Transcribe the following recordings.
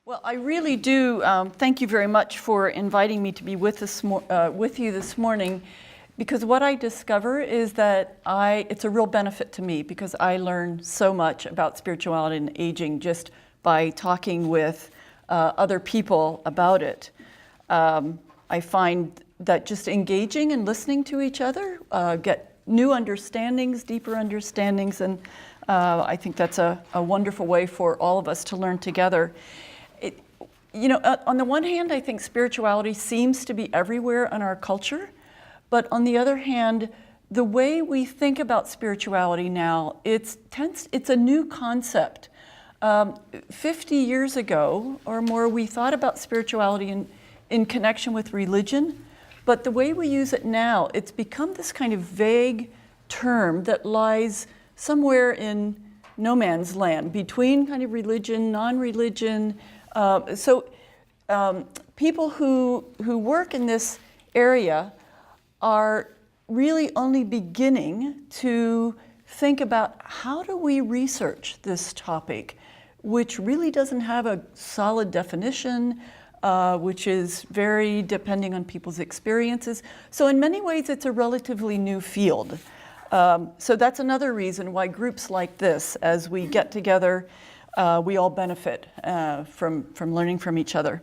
Well, I really do thank you very much for inviting me to be with you this morning, because what I discover is that it's a real benefit to me, because I learn so much about spirituality and aging just by talking with other people about it. I find that just engaging and listening to each other, get new understandings, deeper understandings, and I think that's a wonderful way for all of us to learn together. On the one hand, I think spirituality seems to be everywhere in our culture, but on the other hand, the way we think about spirituality now, it's a new concept. 50 years ago or more, we thought about spirituality in connection with religion, but the way we use it now, it's become this kind of vague term that lies somewhere in no man's land, between kind of religion, non-religion. People who work in this area are really only beginning to think about how do we research this topic, which really doesn't have a solid definition, which is very depending on people's experiences. So in many ways, it's a relatively new field. So that's another reason why groups like this, as we get together, we all benefit from learning from each other.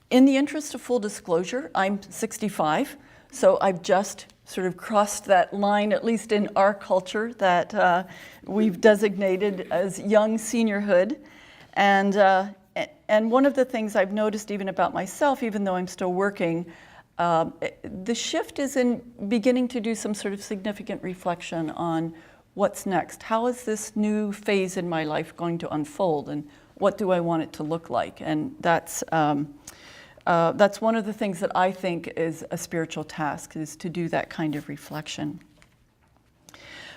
In the interest of full disclosure, I'm 65, so I've just sort of crossed that line, at least in our culture, that we've designated as young seniorhood. And one of the things I've noticed even about myself, even though I'm still working, the shift is in beginning to do some sort of significant reflection on what's next. How is this new phase in my life going to unfold, and what do I want it to look like? And that's one of the things that I think is a spiritual task, is to do that kind of reflection.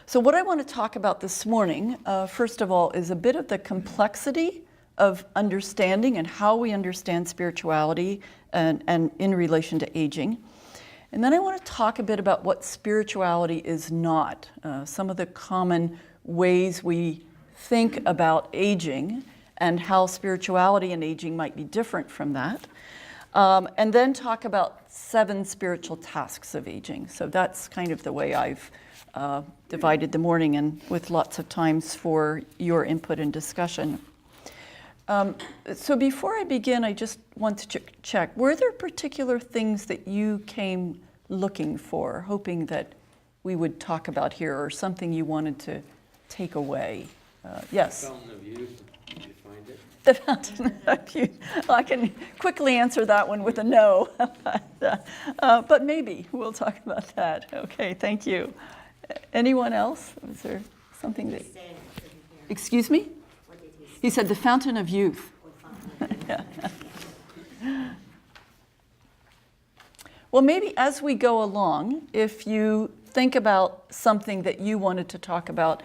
So what I want to talk about this morning, first of all, is a bit of the complexity of understanding and how we understand spirituality and in relation to aging. And then I want to talk a bit about what spirituality is not, some of the common ways we think about aging and how spirituality and aging might be different from that. And then talk about 7 spiritual tasks of aging. So that's kind of the way I've divided the morning, and with lots of times for your input and discussion. So before I begin, I just want to check, were there particular things that you came looking for, hoping that we would talk about here, or something you wanted to take away? Yes? The Fountain of Youth, did you find it? The Fountain of Youth. Well, I can quickly answer that one with a no, but maybe we'll talk about that. Okay, thank you. Anyone else? Was there something that... Excuse me? He said the Fountain of Youth. Yeah. Well, maybe as we go along, if you think about something that you wanted to talk about,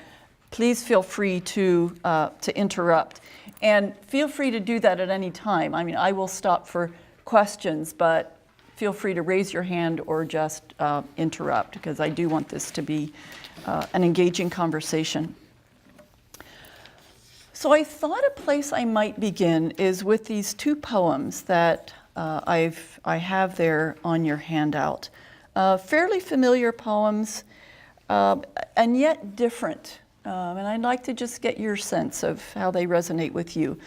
please feel free to interrupt. And feel free to do that at any time. I mean, I will stop for questions, but feel free to raise your hand or just interrupt, because I do want this to be an engaging conversation. So I thought a place I might begin is with these 2 poems that I have there on your handout. Fairly familiar poems, and yet different. And I'd like to just get your sense of how they resonate with you.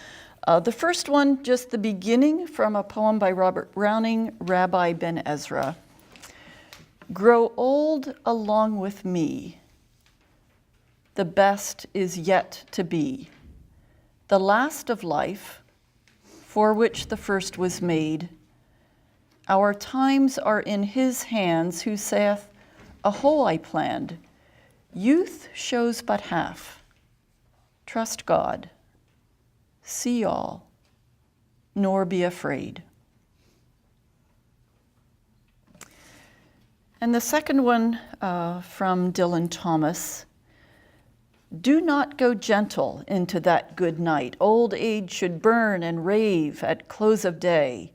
The first one, just the beginning, from a poem by Robert Browning, Rabbi Ben Ezra. Grow old along with me. The best is yet to be. The last of life, for which the first was made. Our times are in his hands, who saith, a whole I planned. Youth shows but half. Trust God. See all, nor be afraid. And the second one from Dylan Thomas. Do not go gentle into that good night. Old age should burn and rave at close of day.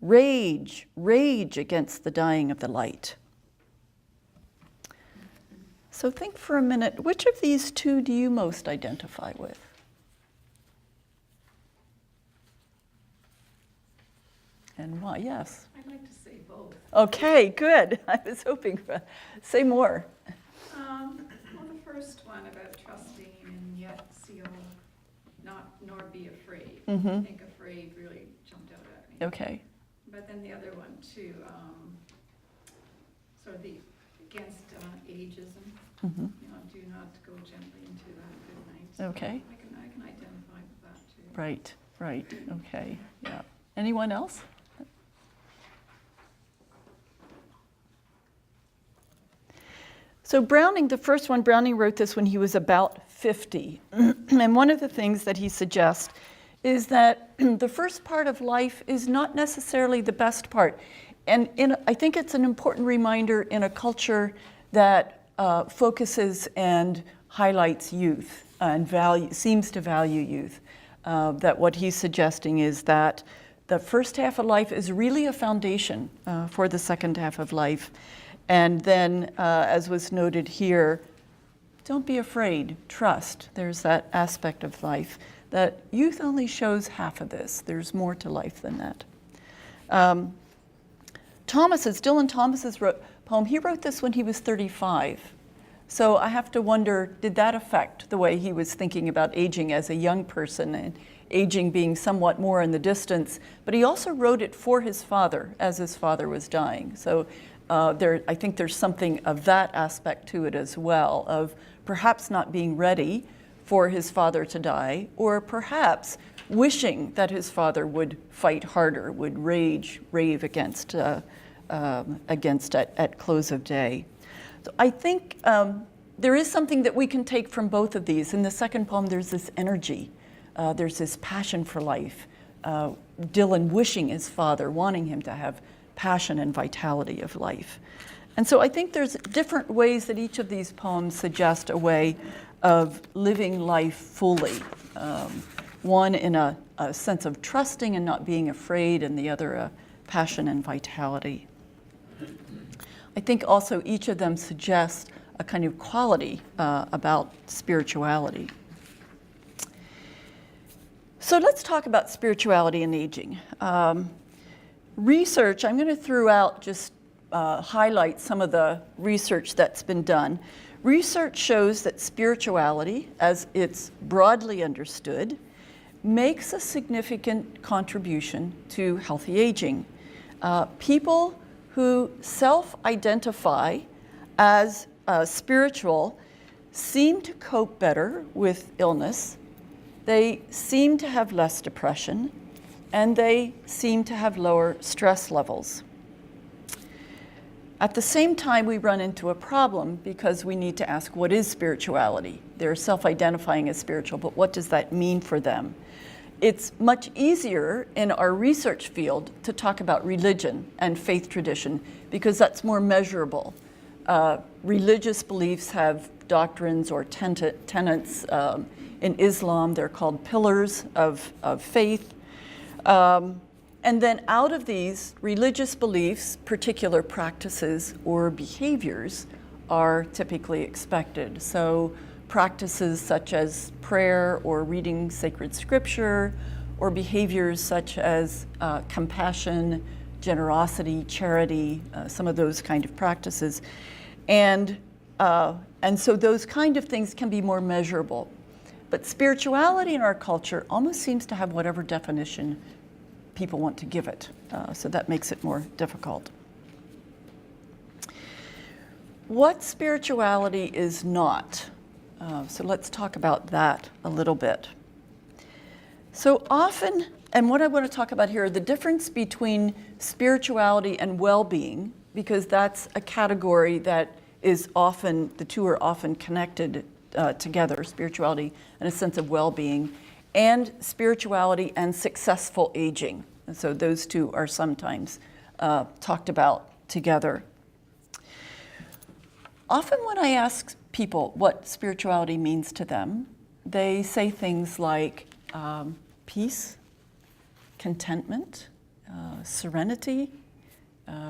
Rage, rage against the dying of the light. So think for a minute, which of these 2 do you most identify with? and why? Yes. I'd like to say both. Okay, good. I was hoping for, say more. Well, the first one about trusting and yet still not nor be afraid. Mm-hmm. I think afraid really jumped out at me. Okay. But then the other one too, sort of the against ageism. Mm-hmm. You know, do not go gently into that good night. So Okay. I can identify with that too. Right, right. Okay, yeah. Anyone else? So Browning, the first one, Browning wrote this when he was about 50. And one of the things that he suggests is that the first part of life is not necessarily the best part. And I think it's an important reminder in a culture that focuses and highlights youth and seems to value youth. That what he's suggesting is that the first half of life is really a foundation for the second half of life. And then, as was noted here, don't be afraid, trust. There's that aspect of life that youth only shows half of this. There's more to life than that. Dylan Thomas's poem, he wrote this when he was 35. So I have to wonder, did that affect the way he was thinking about aging as a young person, and aging being somewhat more in the distance? But he also wrote it for his father as his father was dying. So I think there's something of that aspect to it as well, of perhaps not being ready for his father to die, or perhaps wishing that his father would fight harder, would rave against at close of day. So I think there is something that we can take from both of these. In the second poem, there's this energy, there's this passion for life. Dylan wishing his father, wanting him to have passion and vitality of life. And so I think there's different ways that each of these poems suggest a way of living life fully. One in a sense of trusting and not being afraid, and the other a passion and vitality. I think also each of them suggests a kind of quality about spirituality. So let's talk about spirituality and aging. Research, I'm going to throw out just highlight some of the research that's been done. Research shows that spirituality, as it's broadly understood, makes a significant contribution to healthy aging. People who self-identify as spiritual seem to cope better with illness. They seem to have less depression, and they seem to have lower stress levels. At the same time, we run into a problem because we need to ask, what is spirituality? They're self-identifying as spiritual, but what does that mean for them? It's much easier in our research field to talk about religion and faith tradition because that's more measurable. Religious beliefs have doctrines or tenets. In Islam, they're called pillars of faith. And then out of these religious beliefs, particular practices or behaviors are typically expected. So practices such as prayer or reading sacred scripture, or behaviors such as compassion, generosity, charity, some of those kind of practices. And so those kind of things can be more measurable. But spirituality in our culture almost seems to have whatever definition people want to give it. So that makes it more difficult. What spirituality is not? So let's talk about that a little bit. So often, and what I want to talk about here, the difference between spirituality and well-being, because that's a category that is often, the two are often connected together, spirituality and a sense of well-being, and spirituality and successful aging. And so those two are sometimes talked about together. Often when I ask people what spirituality means to them, they say things like peace, contentment, serenity,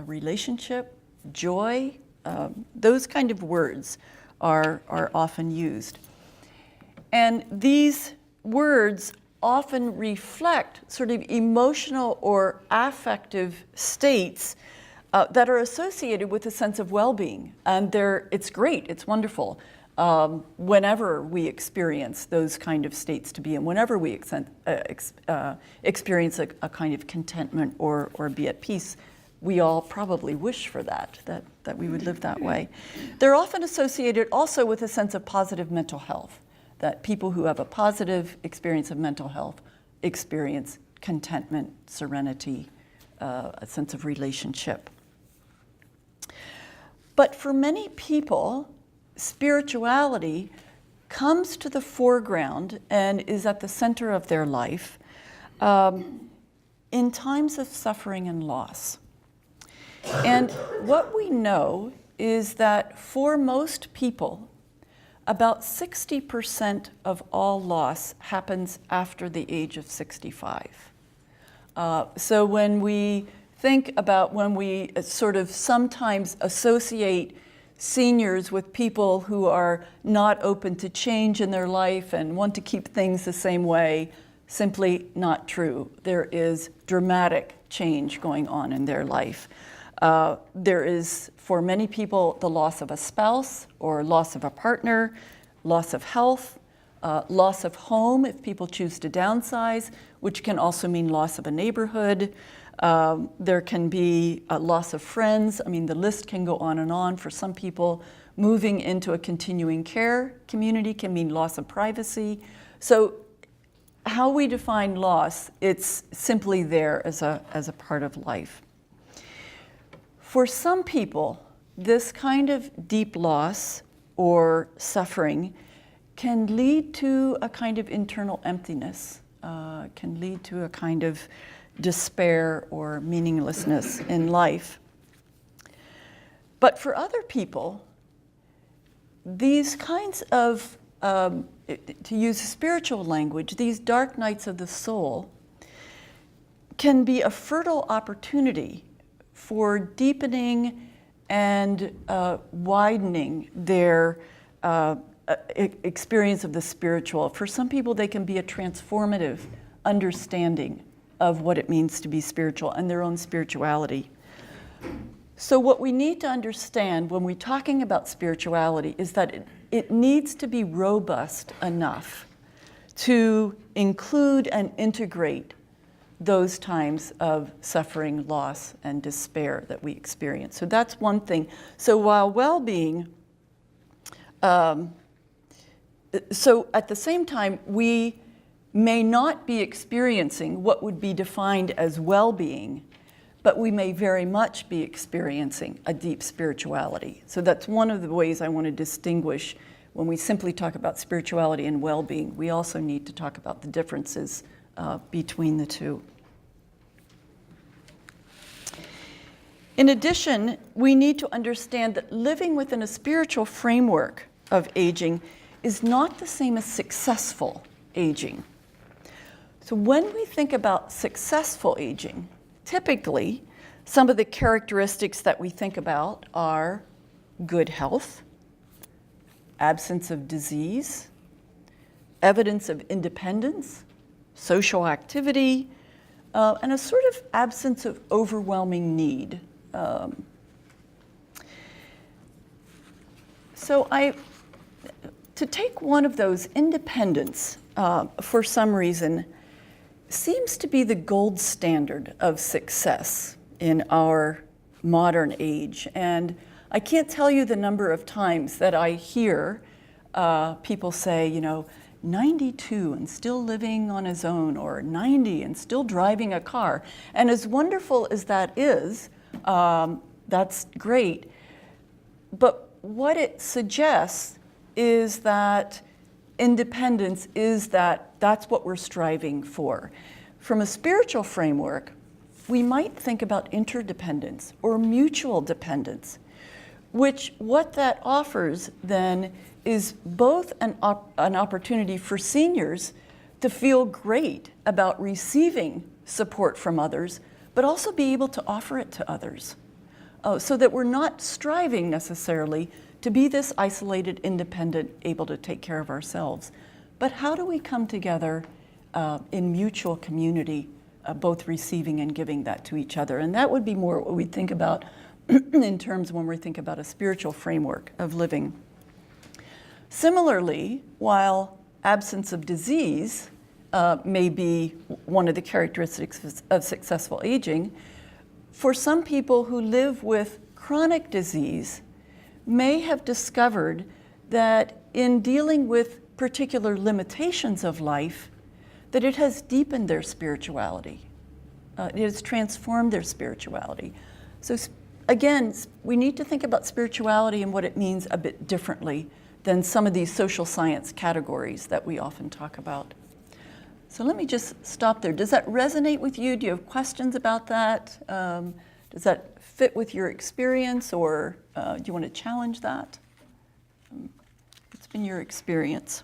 relationship, joy. Those kind of words are often used. And these words often reflect sort of emotional or affective states that are associated with a sense of well-being. And it's great, it's wonderful whenever we experience those kind of states to be in, whenever we experience a kind of contentment or be at peace. We all probably wish for that we would live that way. They're often associated also with a sense of positive mental health, that people who have a positive experience of mental health experience contentment, serenity, a sense of relationship. But for many people, spirituality comes to the foreground and is at the center of their life in times of suffering and loss. And what we know is that for most people, about 60% of all loss happens after the age of 65. So when we think about when we sort of sometimes associate seniors with people who are not open to change in their life and want to keep things the same way, simply not true. There is dramatic change going on in their life. There is, for many people, the loss of a spouse or loss of a partner, loss of health, loss of home if people choose to downsize, which can also mean loss of a neighborhood. There can be a loss of friends. I mean, the list can go on and on. For some people, moving into a continuing care community can mean loss of privacy. So how we define loss, it's simply there as a part of life. For some people, this kind of deep loss or suffering can lead to a kind of internal emptiness, can lead to a kind of despair or meaninglessness in life. But for other people, these kinds of, to use spiritual language, these dark nights of the soul can be a fertile opportunity for deepening and widening their experience of the spiritual. For some people, they can be a transformative understanding of what it means to be spiritual and their own spirituality. So what we need to understand when we're talking about spirituality is that it needs to be robust enough to include and integrate those times of suffering, loss, and despair that we experience. So that's one thing. So while well-being, so at the same time, we may not be experiencing what would be defined as well-being, but we may very much be experiencing a deep spirituality. So that's one of the ways I want to distinguish when we simply talk about spirituality and well-being. We also need to talk about the differences between the two. In addition, we need to understand that living within a spiritual framework of aging is not the same as successful aging. So when we think about successful aging, typically some of the characteristics that we think about are good health, absence of disease, evidence of independence, social activity, and a sort of absence of overwhelming need. To take one of those, independence, for some reason, seems to be the gold standard of success in our modern age. And I can't tell you the number of times that I hear people say, 92 and still living on his own, or 90 and still driving a car. And as wonderful as that is, that's great. But what it suggests is that independence is that's what we're striving for. From a spiritual framework, we might think about interdependence or mutual dependence, which what that offers then is both an opportunity for seniors to feel great about receiving support from others, but also be able to offer it to others. So that we're not striving necessarily to be this isolated, independent, able to take care of ourselves. But how do we come together in mutual community, both receiving and giving that to each other. And that would be more what we think about in terms when we think about a spiritual framework of living. Similarly, while absence of disease may be one of the characteristics of successful aging, for some people who live with chronic disease may have discovered that in dealing with particular limitations of life, that it has deepened their spirituality. It has transformed their spirituality. So again, we need to think about spirituality and what it means a bit differently than some of these social science categories that we often talk about. So let me just stop there. Does that resonate with you? Do you have questions about that? Does that fit with your experience, or do you want to challenge that? What's been your experience?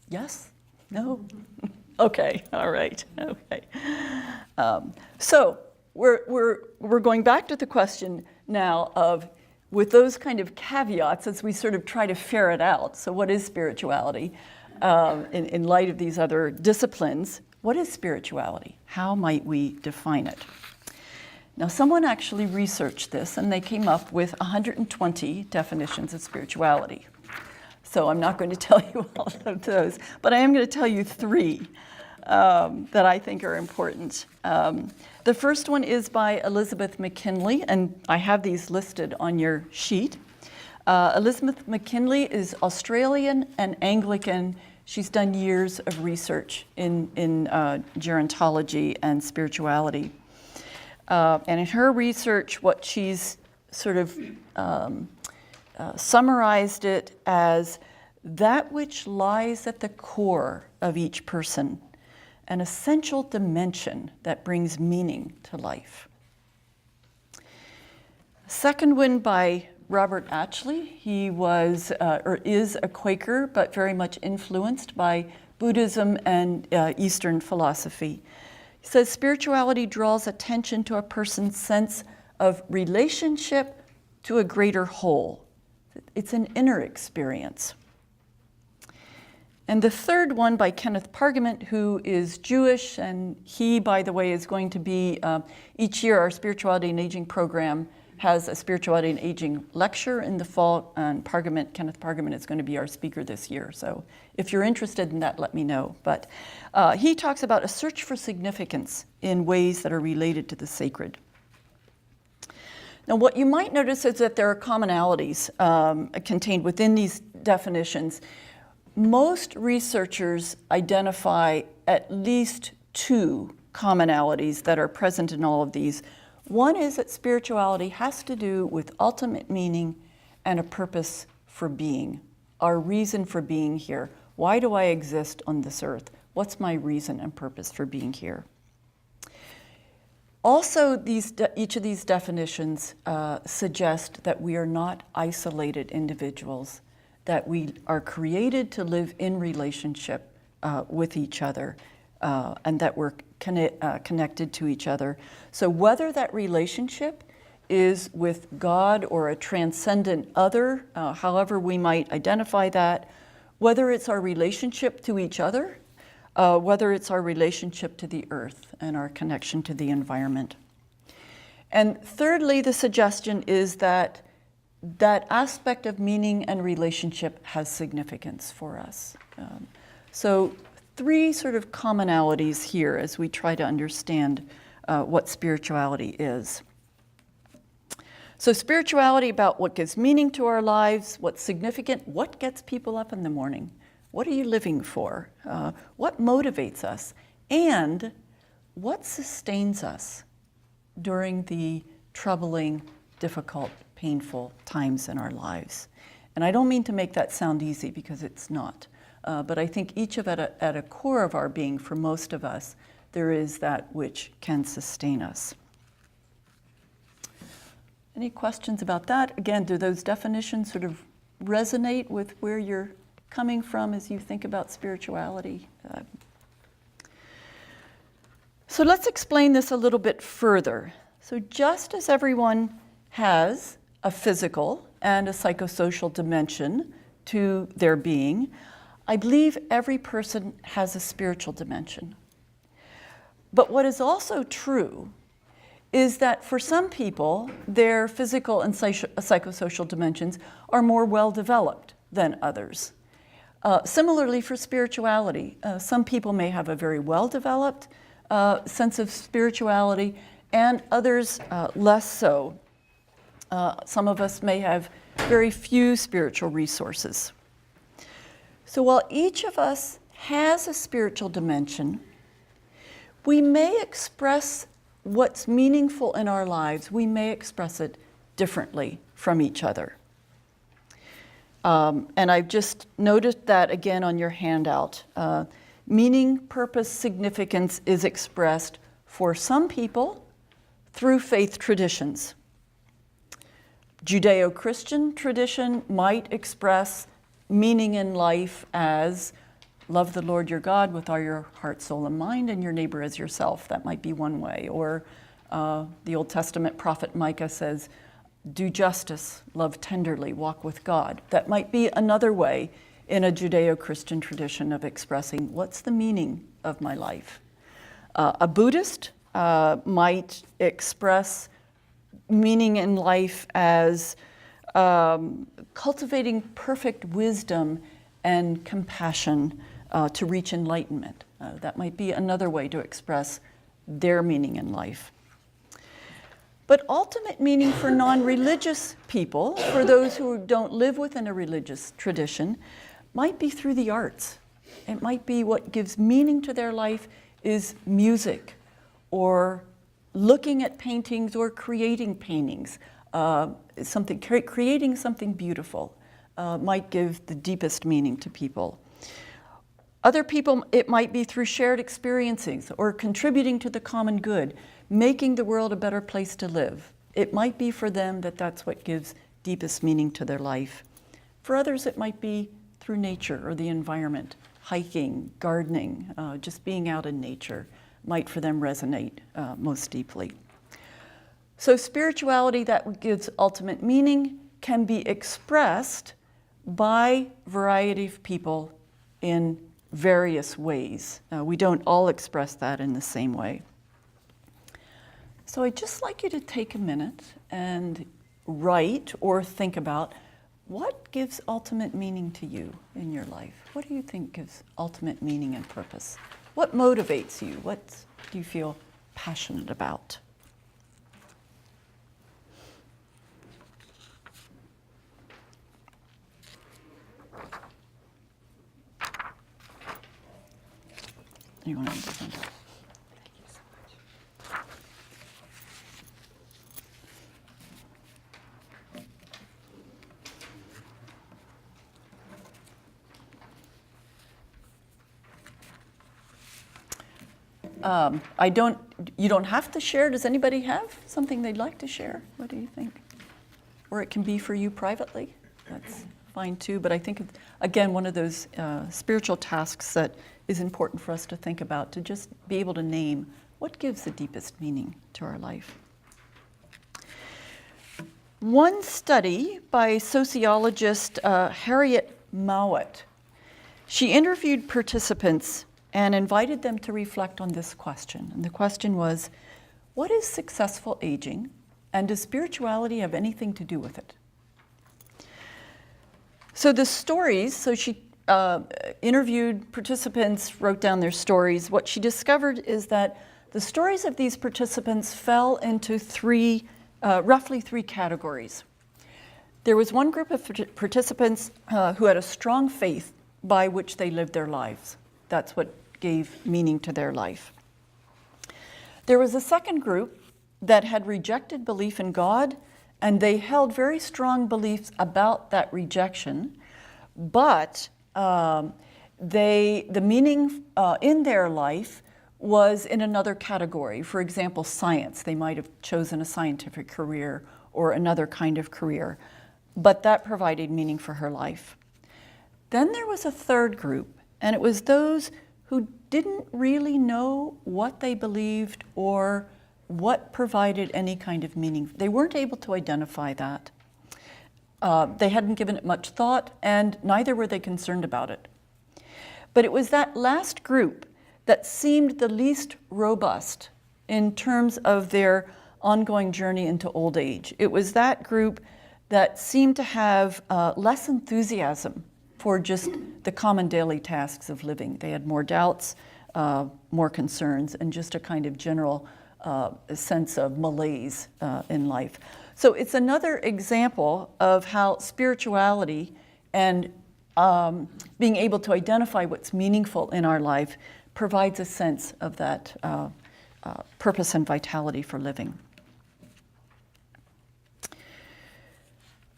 Yes? No? Okay, all right, okay. So we're going back to the question now of, with those kind of caveats as we sort of try to ferret out, so what is spirituality in light of these other disciplines? What is spirituality? How might we define it? Now, someone actually researched this, and they came up with 120 definitions of spirituality. So I'm not going to tell you all of those, but I am going to tell you three that I think are important. The first one is by Elizabeth McKinley, and I have these listed on your sheet. Elizabeth McKinley is Australian and Anglican. She's done years of research in gerontology and spirituality. And in her research, what she's sort of summarized it as that which lies at the core of each person, an essential dimension that brings meaning to life. Second one by Robert Atchley. He was or is a Quaker, but very much influenced by Buddhism and Eastern philosophy. He says spirituality draws attention to a person's sense of relationship to a greater whole. It's an inner experience. And the third one by Kenneth Pargament, who is Jewish, and he, by the way, is going to be, each year our Spirituality and Aging program has a Spirituality and Aging lecture in the fall, and Kenneth Pargament is going to be our speaker this year. So if you're interested in that, let me know. But he talks about a search for significance in ways that are related to the sacred. Now, what you might notice is that there are commonalities contained within these definitions. Most researchers identify at least two commonalities that are present in all of these. One is that spirituality has to do with ultimate meaning and a purpose for being, our reason for being here. Why do I exist on this earth? What's my reason and purpose for being here? Also, each of these definitions suggest that we are not isolated individuals, that we are created to live in relationship with each other, and that we're connected to each other. So whether that relationship is with God or a transcendent other, however we might identify that, whether it's our relationship to each other, whether it's our relationship to the earth and our connection to the environment. And thirdly, the suggestion is that that aspect of meaning and relationship has significance for us. So three sort of commonalities here as we try to understand what spirituality is. So spirituality about what gives meaning to our lives, what's significant, what gets people up in the morning, what are you living for, what motivates us, and what sustains us during the troubling, difficult, painful times in our lives. And I don't mean to make that sound easy, because it's not. But I think each of it at a core of our being, for most of us, there is that which can sustain us. Any questions about that? Again, do those definitions sort of resonate with where you're coming from as you think about spirituality? So let's explain this a little bit further. So just as everyone has a physical and a psychosocial dimension to their being, I believe every person has a spiritual dimension. But what is also true is that for some people, their physical and psychosocial dimensions are more well-developed than others. Similarly for spirituality, some people may have a very well-developed sense of spirituality and others less so. Some of us may have very few spiritual resources. So while each of us has a spiritual dimension, we may express what's meaningful in our lives, we may express it differently from each other. And I've just noticed that again on your handout. Meaning, purpose, significance is expressed for some people through faith traditions. Judeo-Christian tradition might express meaning in life as love the Lord your God with all your heart, soul, and mind, and your neighbor as yourself. That might be one way. Or the Old Testament prophet Micah says, do justice, love tenderly, walk with God. That might be another way in a Judeo-Christian tradition of expressing what's the meaning of my life. A Buddhist might express meaning in life as cultivating perfect wisdom and compassion to reach enlightenment. That might be another way to express their meaning in life. But ultimate meaning for non-religious people, for those who don't live within a religious tradition, might be through the arts. It might be what gives meaning to their life is music, or looking at paintings or creating paintings. Creating something beautiful might give the deepest meaning to people. Other people, it might be through shared experiences or contributing to the common good, making the world a better place to live. It might be for them that that's what gives deepest meaning to their life. For others, it might be through nature or the environment, hiking, gardening, just being out in nature might for them resonate most deeply. So spirituality that gives ultimate meaning can be expressed by a variety of people in various ways. We don't all express that in the same way. So I'd just like you to take a minute and write or think about what gives ultimate meaning to you in your life. What do you think gives ultimate meaning and purpose? What motivates you? What do you feel passionate about? You want to present it? You don't have to share. Does anybody have something they'd like to share? What do you think? Or it can be for you privately. That's fine too. But I think, again, one of those spiritual tasks that is important for us to think about, to just be able to name what gives the deepest meaning to our life. One study by sociologist Harriet Mowat, she interviewed participants and invited them to reflect on this question. And the question was, what is successful aging, and does spirituality have anything to do with it? So the stories, so she interviewed participants, wrote down their stories. What she discovered is that the stories of these participants fell into roughly three categories. There was one group of participants who had a strong faith by which they lived their lives. That's what gave meaning to their life. There was a second group that had rejected belief in God, and they held very strong beliefs about that rejection, but the meaning in their life was in another category. For example, science. They might have chosen a scientific career or another kind of career, but that provided meaning for her life. Then there was a third group, and it was those who didn't really know what they believed or what provided any kind of meaning. They weren't able to identify that. They hadn't given it much thought, and neither were they concerned about it. But it was that last group that seemed the least robust in terms of their ongoing journey into old age. It was that group that seemed to have less enthusiasm for just the common daily tasks of living. They had more doubts, more concerns, and just a kind of general sense of malaise in life. So it's another example of how spirituality and being able to identify what's meaningful in our life provides a sense of that purpose and vitality for living.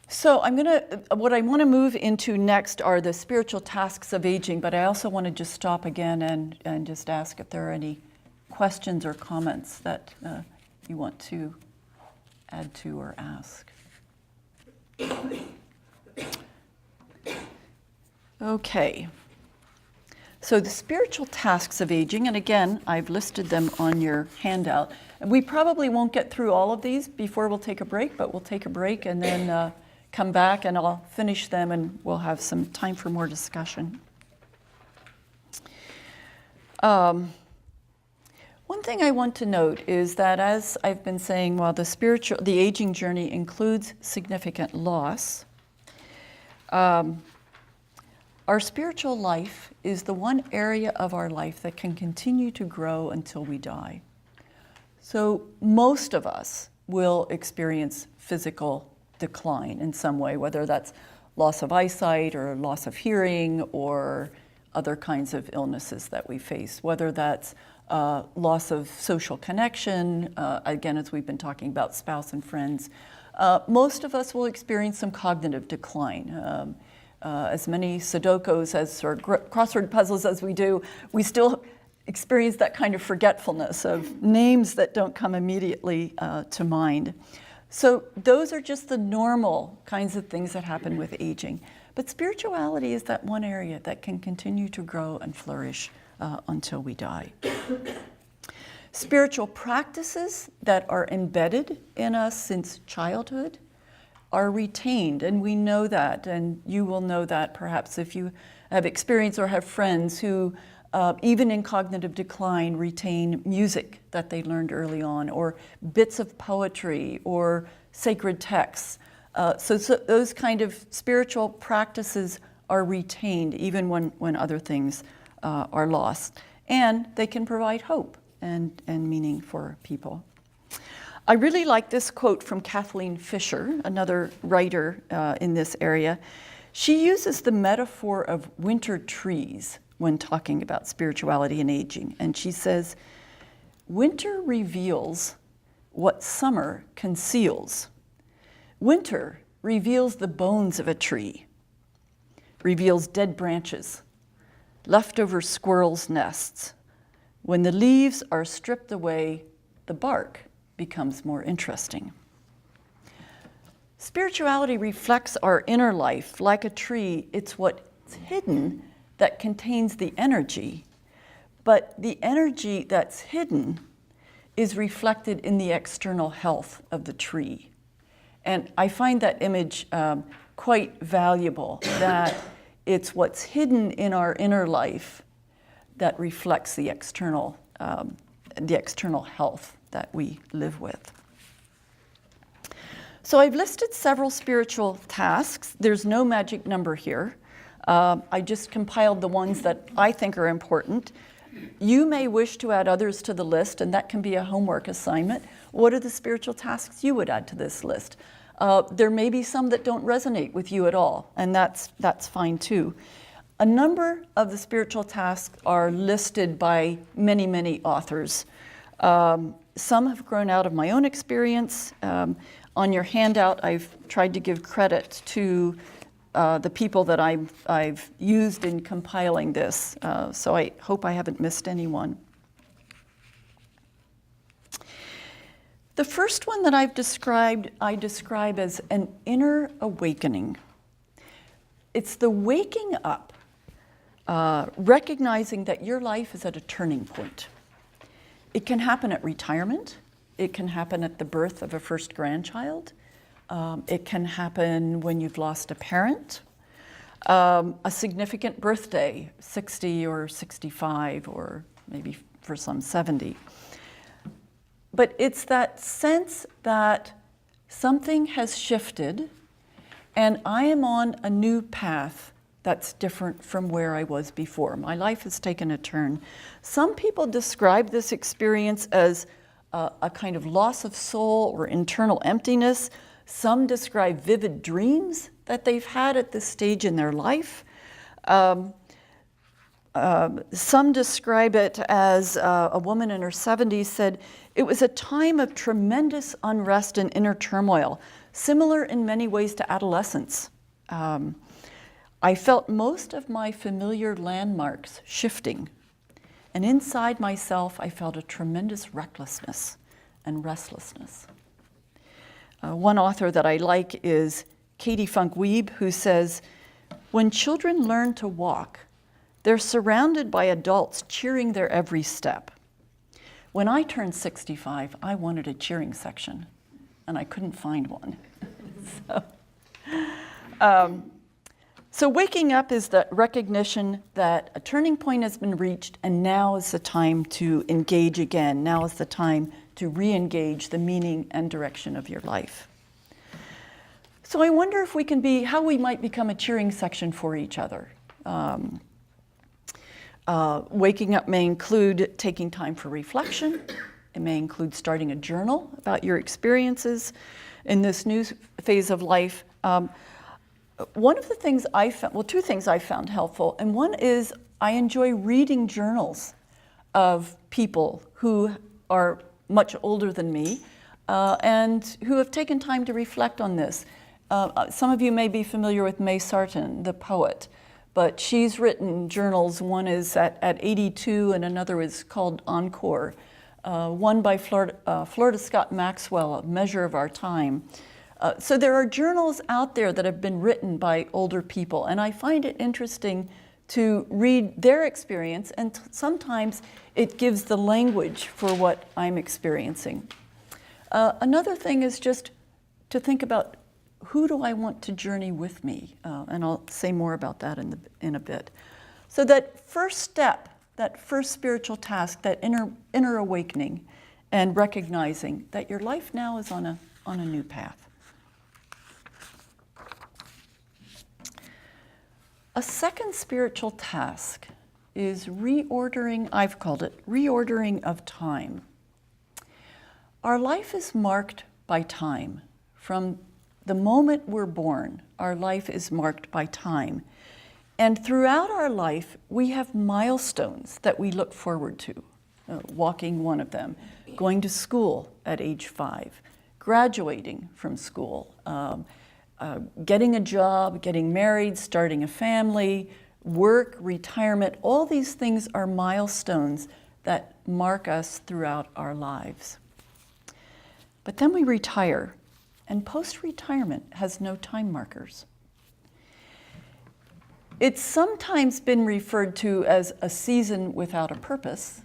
So what I want to move into next are the spiritual tasks of aging, but I also want to just stop again and just ask if there are any questions or comments that you want to add to or ask. Okay. So the spiritual tasks of aging, and again, I've listed them on your handout. And we probably won't get through all of these before we'll take a break, but we'll take a break and then come back and I'll finish them and we'll have some time for more discussion. One thing I want to note is that, as I've been saying, while the aging journey includes significant loss, our spiritual life is the one area of our life that can continue to grow until we die. So most of us will experience physical decline in some way, whether that's loss of eyesight or loss of hearing or other kinds of illnesses that we face, whether that's loss of social connection, again, as we've been talking about, spouse and friends. Most of us will experience some cognitive decline. As many Sudokus or crossword puzzles as we do, we still experience that kind of forgetfulness of names that don't come immediately to mind. So those are just the normal kinds of things that happen with aging. But spirituality is that one area that can continue to grow and flourish until we die. Spiritual practices that are embedded in us since childhood are retained, and we know that, and you will know that perhaps if you have experience or have friends who, even in cognitive decline, retain music that they learned early on, or bits of poetry, or sacred texts. So those kind of spiritual practices are retained even when other things are lost. And they can provide hope and meaning for people. I really like this quote from Kathleen Fisher, another writer in this area. She uses the metaphor of winter trees when talking about spirituality and aging. And she says, winter reveals what summer conceals. Winter reveals the bones of a tree, reveals dead branches, leftover squirrels' nests. When the leaves are stripped away, the bark becomes more interesting. Spirituality reflects our inner life. Like a tree, it's what's hidden that contains the energy, but the energy that's hidden is reflected in the external health of the tree. And I find that image quite valuable, that it's what's hidden in our inner life that reflects the external health that we live with. So I've listed several spiritual tasks. There's no magic number here. I just compiled the ones that I think are important. You may wish to add others to the list, and that can be a homework assignment. What are the spiritual tasks you would add to this list? There may be some that don't resonate with you at all, and that's fine too. A number of the spiritual tasks are listed by many, many authors. Some have grown out of my own experience. On your handout, I've tried to give credit to the people that I've used in compiling this, so I hope I haven't missed anyone. The first one that I describe as an inner awakening. It's the waking up, recognizing that your life is at a turning point. It can happen at retirement. It can happen at the birth of a first grandchild. It can happen when you've lost a parent, a significant birthday, 60 or 65, or maybe for some 70. But it's that sense that something has shifted and I am on a new path that's different from where I was before. My life has taken a turn. Some people describe this experience as a kind of loss of soul or internal emptiness. Some describe vivid dreams that they've had at this stage in their life. Some describe it as a woman in her 70s said, it was a time of tremendous unrest and inner turmoil, similar in many ways to adolescence. I felt most of my familiar landmarks shifting, and inside myself I felt a tremendous recklessness and restlessness. One author that I like is Katie Funk-Wiebe, who says, when children learn to walk, they're surrounded by adults cheering their every step. When I turned 65, I wanted a cheering section, and I couldn't find one. So waking up is the recognition that a turning point has been reached, and now is the time to engage again. Now is the time to re-engage the meaning and direction of your life. So I wonder if we can be, how we might become a cheering section for each other. Waking up may include taking time for reflection. It may include starting a journal about your experiences in this new phase of life. One of the things I found, well, two things I found helpful, and one is I enjoy reading journals of people who are much older than me and who have taken time to reflect on this. Some of you may be familiar with May Sarton, the poet, but she's written journals. One is at 82 and another is called Encore. One by Florida Scott Maxwell, A Measure of Our Time. So there are journals out there that have been written by older people, and I find it interesting to read their experience, and sometimes it gives the language for what I'm experiencing. Another thing is just to think about, who do I want to journey with me? And I'll say more about that in a bit. So that first step, that first spiritual task, that inner awakening, and recognizing that your life now is on a new path. A second spiritual task is reordering, I've called it reordering of time. Our life is marked by time. From the moment we're born, our life is marked by time. And throughout our life, we have milestones that we look forward to, walking one of them, going to school at age 5, graduating from school, getting a job, getting married, starting a family, work, retirement. All these things are milestones that mark us throughout our lives. But then we retire, and post-retirement has no time markers. It's sometimes been referred to as a season without a purpose,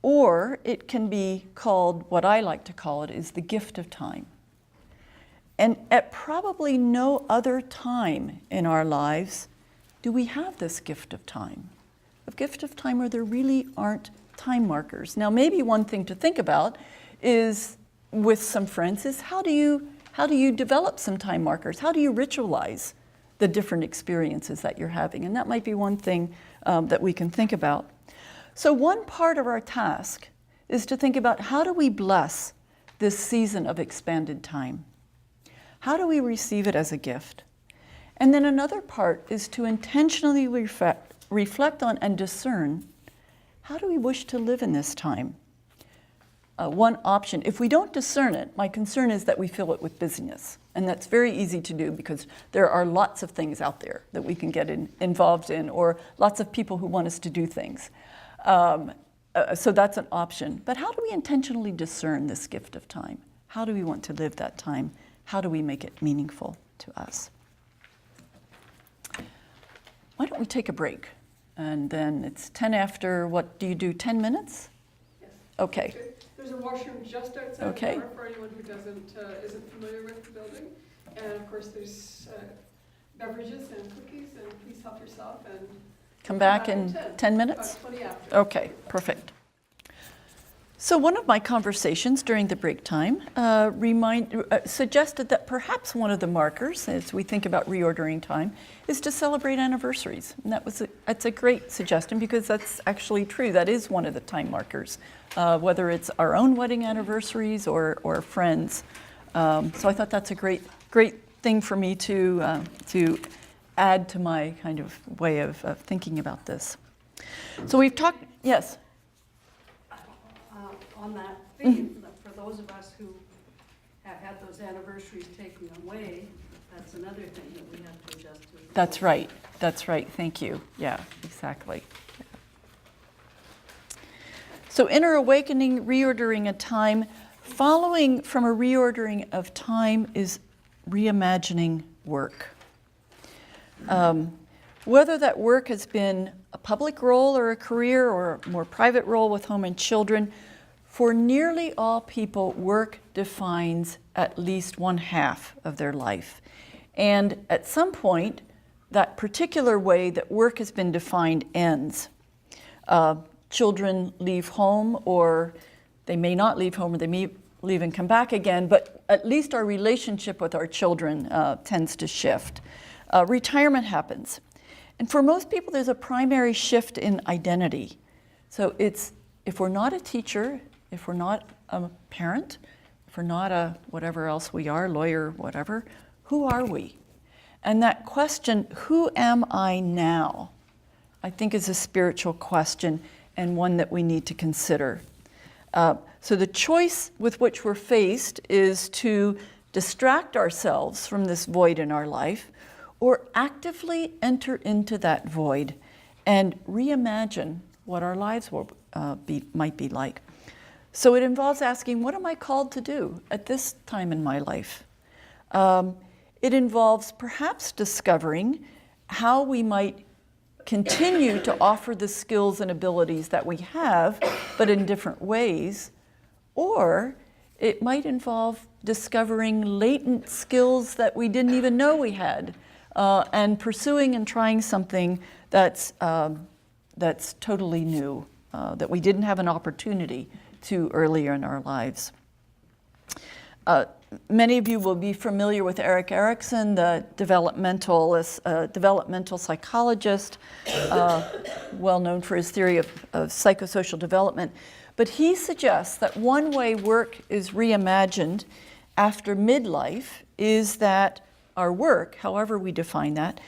or it can be called, what I like to call it, is the gift of time. And at probably no other time in our lives do we have this gift of time. A gift of time where there really aren't time markers. Now, maybe one thing to think about is, with some friends, is how do you develop some time markers? How do you ritualize the different experiences that you're having? And that might be one thing that we can think about. So one part of our task is to think about, how do we bless this season of expanded time? How do we receive it as a gift? And then another part is to intentionally reflect on and discern, how do we wish to live in this time? One option, if we don't discern it, my concern is that we fill it with busyness. And that's very easy to do because there are lots of things out there that we can get involved in, or lots of people who want us to do things. So that's an option. But how do we intentionally discern this gift of time? How do we want to live that time? How do we make it meaningful to us? Why don't we take a break? And then it's 10 after, what do you do, 10 minutes? Yes. Okay. There's There's a washroom just outside Okay. the door for anyone who isn't familiar with the building. And of course, there's beverages and cookies, and please help yourself and Come back in 10 minutes? About 20 after. Okay, perfect. So one of my conversations during the break time suggested that perhaps one of the markers, as we think about reordering time, is to celebrate anniversaries. And that's a great suggestion, because that's actually true. That is one of the time markers, whether it's our own wedding anniversaries or friends. So I thought that's a great thing for me to add to my kind of way of thinking about this. So we've talked, yes? On that theme, for those of us who have had those anniversaries taken away, that's another thing that we have to adjust to. That's right. That's right. Thank you. Yeah, exactly. So inner awakening, reordering a time. Following from a reordering of time is reimagining work. Whether that work has been a public role or a career or a more private role with home and children, for nearly all people, work defines at least one half of their life. And at some point, that particular way that work has been defined ends. Children leave home, or they may not leave home, or they may leave and come back again, but at least our relationship with our children tends to shift. Retirement happens. And for most people, there's a primary shift in identity. So it's, if we're not a teacher, if we're not a parent, if we're not a whatever else we are, lawyer, whatever, who are we? And that question, who am I now, I think is a spiritual question, and one that we need to consider. So the choice with which we're faced is to distract ourselves from this void in our life, or actively enter into that void and reimagine what our lives will might be like. So it involves asking, what am I called to do at this time in my life? It involves perhaps discovering how we might continue to offer the skills and abilities that we have, but in different ways. Or it might involve discovering latent skills that we didn't even know we had, and pursuing and trying something that's totally new, that we didn't have an opportunity to earlier in our lives. Many of you will be familiar with Erik Erikson, the developmental psychologist, well known for his theory of psychosocial development. But he suggests that one way work is reimagined after midlife is that our work, however we define that,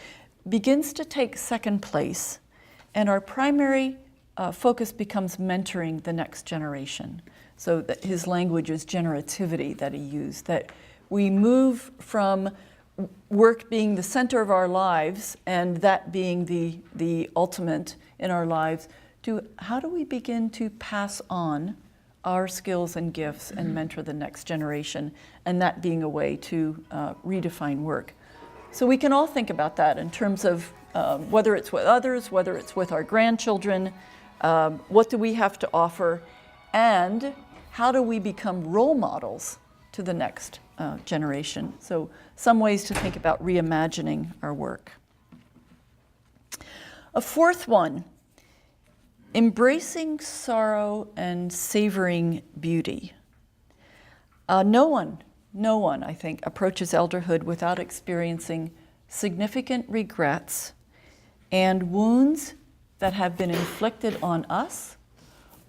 begins to take second place, and our primary focus becomes mentoring the next generation. So that his language is generativity that he used, that we move from work being the center of our lives and that being the ultimate in our lives, to how do we begin to pass on our skills and gifts and mentor the next generation, and that being a way to redefine work. So we can all think about that in terms of whether it's with others, whether it's with our grandchildren, what do we have to offer, and how do we become role models to the next generation? So some ways to think about reimagining our work. A fourth one, embracing sorrow and savoring beauty. No one, I think, approaches elderhood without experiencing significant regrets and wounds that have been inflicted on us,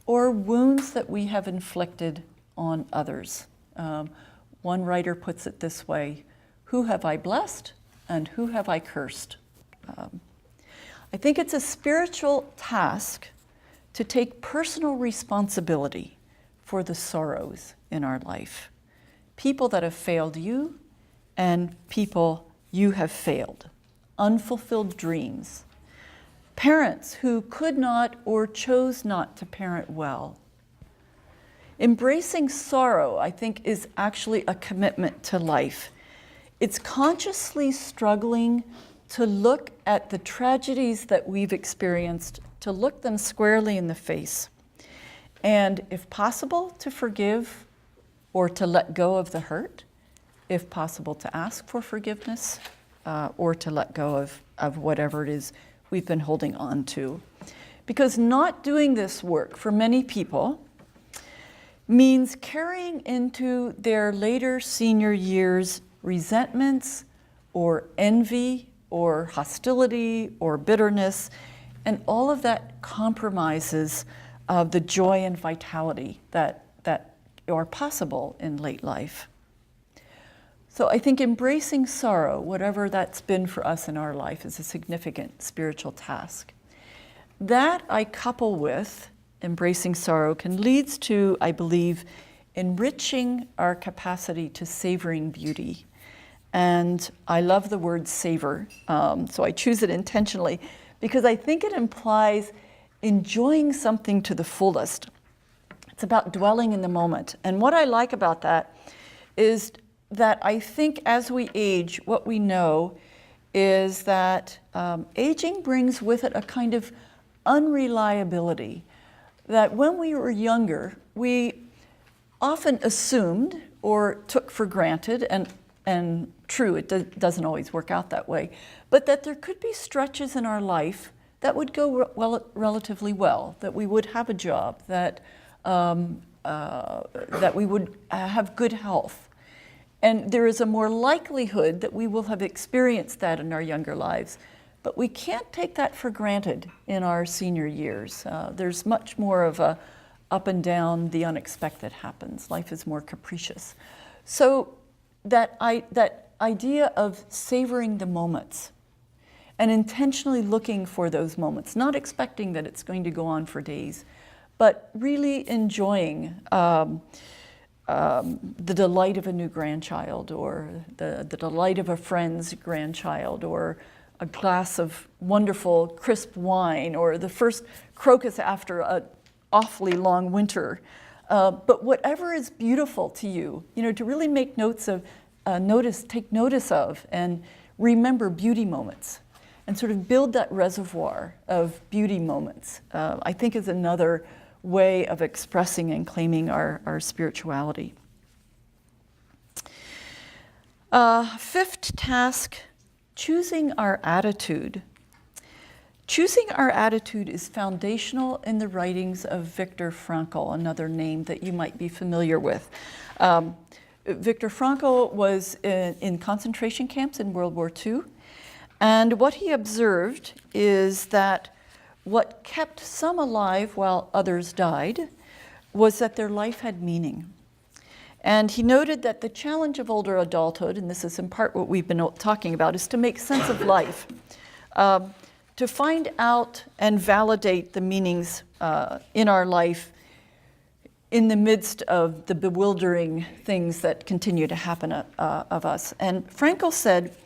or wounds that we have inflicted on others. One writer puts it this way: who have I blessed and who have I cursed? I think it's a spiritual task to take personal responsibility for the sorrows in our life. People that have failed you and people you have failed. Unfulfilled dreams. Parents who could not or chose not to parent well. Embracing sorrow, I think, is actually a commitment to life. It's consciously struggling to look at the tragedies that we've experienced, to look them squarely in the face, And if possible, to forgive or to let go of the hurt. If possible, to ask for forgiveness or to let go of whatever it is we've been holding on to. Because not doing this work for many people means carrying into their later senior years resentments or envy or hostility or bitterness, and all of that compromises the joy and vitality that are possible in late life. So I think embracing sorrow, whatever that's been for us in our life, is a significant spiritual task. That I couple with embracing sorrow can lead to, I believe, enriching our capacity to savoring beauty. And I love the word savor, so I choose it intentionally because I think it implies enjoying something to the fullest. It's about dwelling in the moment. And what I like about that is that I think as we age, what we know is that aging brings with it a kind of unreliability, that when we were younger, we often assumed or took for granted, and true, it doesn't always work out that way, but that there could be stretches in our life that would go relatively well, that we would have a job, that we would have good health. And there is a more likelihood that we will have experienced that in our younger lives. But we can't take that for granted in our senior years. There's much more of a up and down, the unexpected happens. Life is more capricious. So that idea of savoring the moments and intentionally looking for those moments, not expecting that it's going to go on for days, but really enjoying the delight of a new grandchild, or the delight of a friend's grandchild, or a glass of wonderful crisp wine, or the first crocus after an awfully long winter. But whatever is beautiful to you, to really make take notice of, and remember beauty moments, and sort of build that reservoir of beauty moments, I think is another way of expressing and claiming our spirituality. Fifth task, choosing our attitude. Choosing our attitude is foundational in the writings of Viktor Frankl, another name that you might be familiar with. Viktor Frankl was in concentration camps in World War II, and what he observed is that what kept some alive while others died was that their life had meaning. And he noted that the challenge of older adulthood, and this is in part what we've been talking about, is to make sense of life, to find out and validate the meanings in our life in the midst of the bewildering things that continue to happen of us. And Frankl said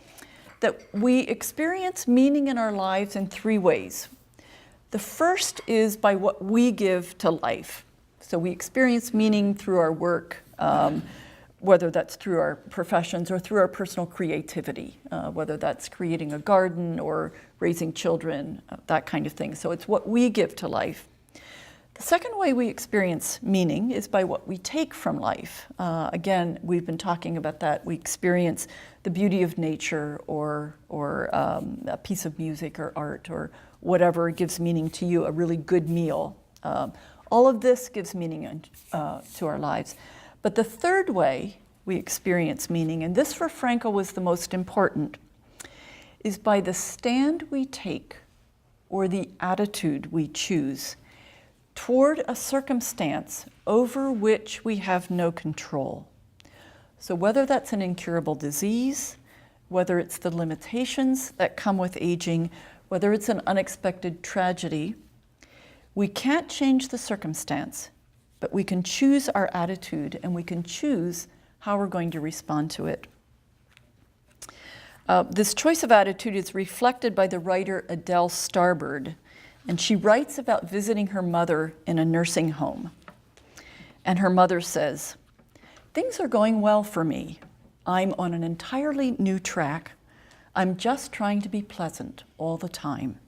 that we experience meaning in our lives in three ways. The first is by what we give to life. So we experience meaning through our work, whether that's through our professions or through our personal creativity, whether that's creating a garden or raising children, that kind of thing. So it's what we give to life. The second way we experience meaning is by what we take from life. Again, we've been talking about that. We experience the beauty of nature or a piece of music or art or whatever gives meaning to you, a really good meal. All of this gives meaning to our lives. But the third way we experience meaning, and this for Frankl was the most important, is by the stand we take or the attitude we choose toward a circumstance over which we have no control. So whether that's an incurable disease, whether it's the limitations that come with aging, whether it's an unexpected tragedy, we can't change the circumstance, but we can choose our attitude and we can choose how we're going to respond to it. This choice of attitude is reflected by the writer Adele Starbird, and she writes about visiting her mother in a nursing home. And her mother says, "Things are going well for me. I'm on an entirely new track. I'm just trying to be pleasant all the time."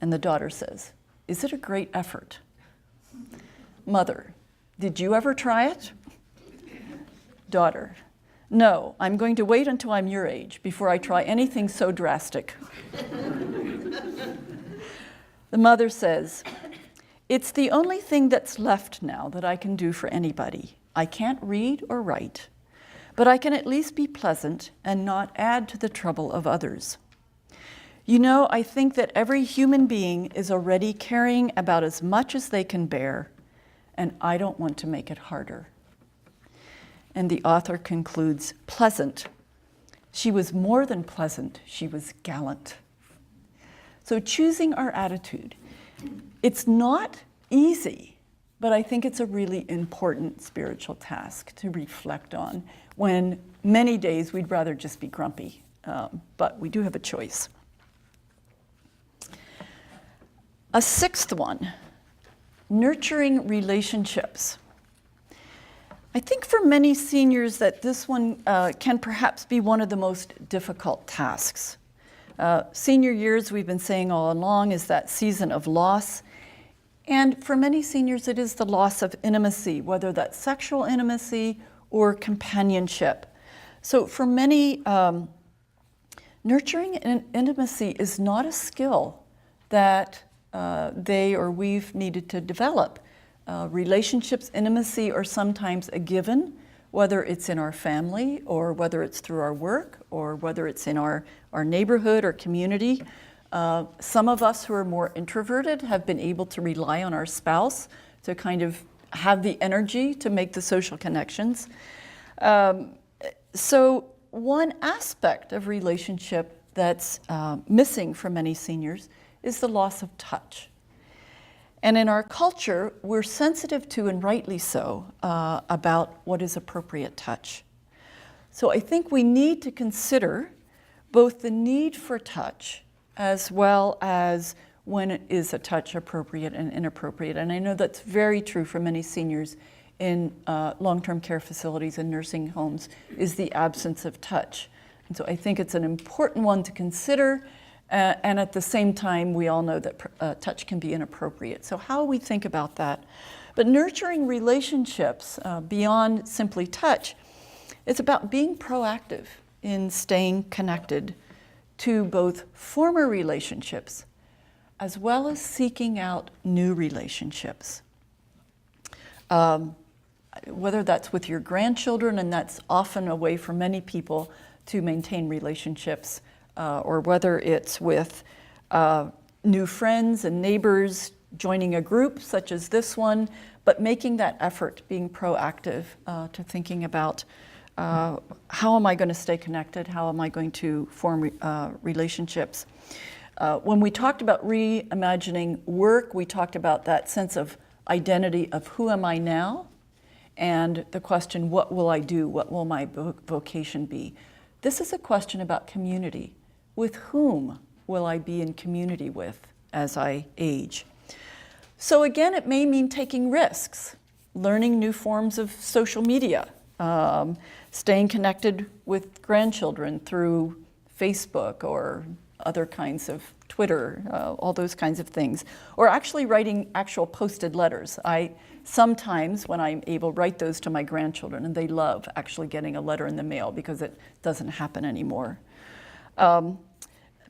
And the daughter says, "Is it a great effort?" Mother: "Did you ever try it?" Daughter: "No, I'm going to wait until I'm your age before I try anything so drastic." The mother says, "It's the only thing that's left now that I can do for anybody. I can't read or write, but I can at least be pleasant and not add to the trouble of others. You know, I think that every human being is already carrying about as much as they can bear, and I don't want to make it harder." And the author concludes, "Pleasant. She was more than pleasant, she was gallant." So choosing our attitude. It's not easy, but I think it's a really important spiritual task to reflect on when many days we'd rather just be grumpy, but we do have a choice. A sixth one, nurturing relationships. I think for many seniors that this one can perhaps be one of the most difficult tasks. Senior years, we've been saying all along, is that season of loss. And for many seniors, it is the loss of intimacy, whether that's sexual intimacy or companionship. So for many, nurturing intimacy is not a skill that they or we've needed to develop. Relationships, intimacy are sometimes a given, whether it's in our family or whether it's through our work or whether it's in our neighborhood or community. Some of us who are more introverted have been able to rely on our spouse to kind of have the energy to make the social connections. So one aspect of relationship that's missing for many seniors is the loss of touch. And in our culture, we're sensitive to, and rightly so, about what is appropriate touch. So I think we need to consider both the need for touch as well as when is a touch appropriate and inappropriate. And I know that's very true for many seniors in long-term care facilities and nursing homes, is the absence of touch. And so I think it's an important one to consider. And at the same time, we all know that touch can be inappropriate. So how we think about that. But nurturing relationships beyond simply touch, it's about being proactive in staying connected to both former relationships as well as seeking out new relationships. Whether that's with your grandchildren, and that's often a way for many people to maintain relationships, or whether it's with new friends and neighbors, joining a group such as this one, but making that effort, being proactive to thinking about how am I going to stay connected, how am I going to form relationships. When we talked about reimagining work, we talked about that sense of identity of who am I now, and the question, what will I do, what will my vocation be? This is a question about community. With whom will I be in community with as I age? So again, it may mean taking risks, learning new forms of social media, staying connected with grandchildren through Facebook or other kinds of Twitter, all those kinds of things, or actually writing actual posted letters. I sometimes, when I'm able, write those to my grandchildren, and they love actually getting a letter in the mail because it doesn't happen anymore.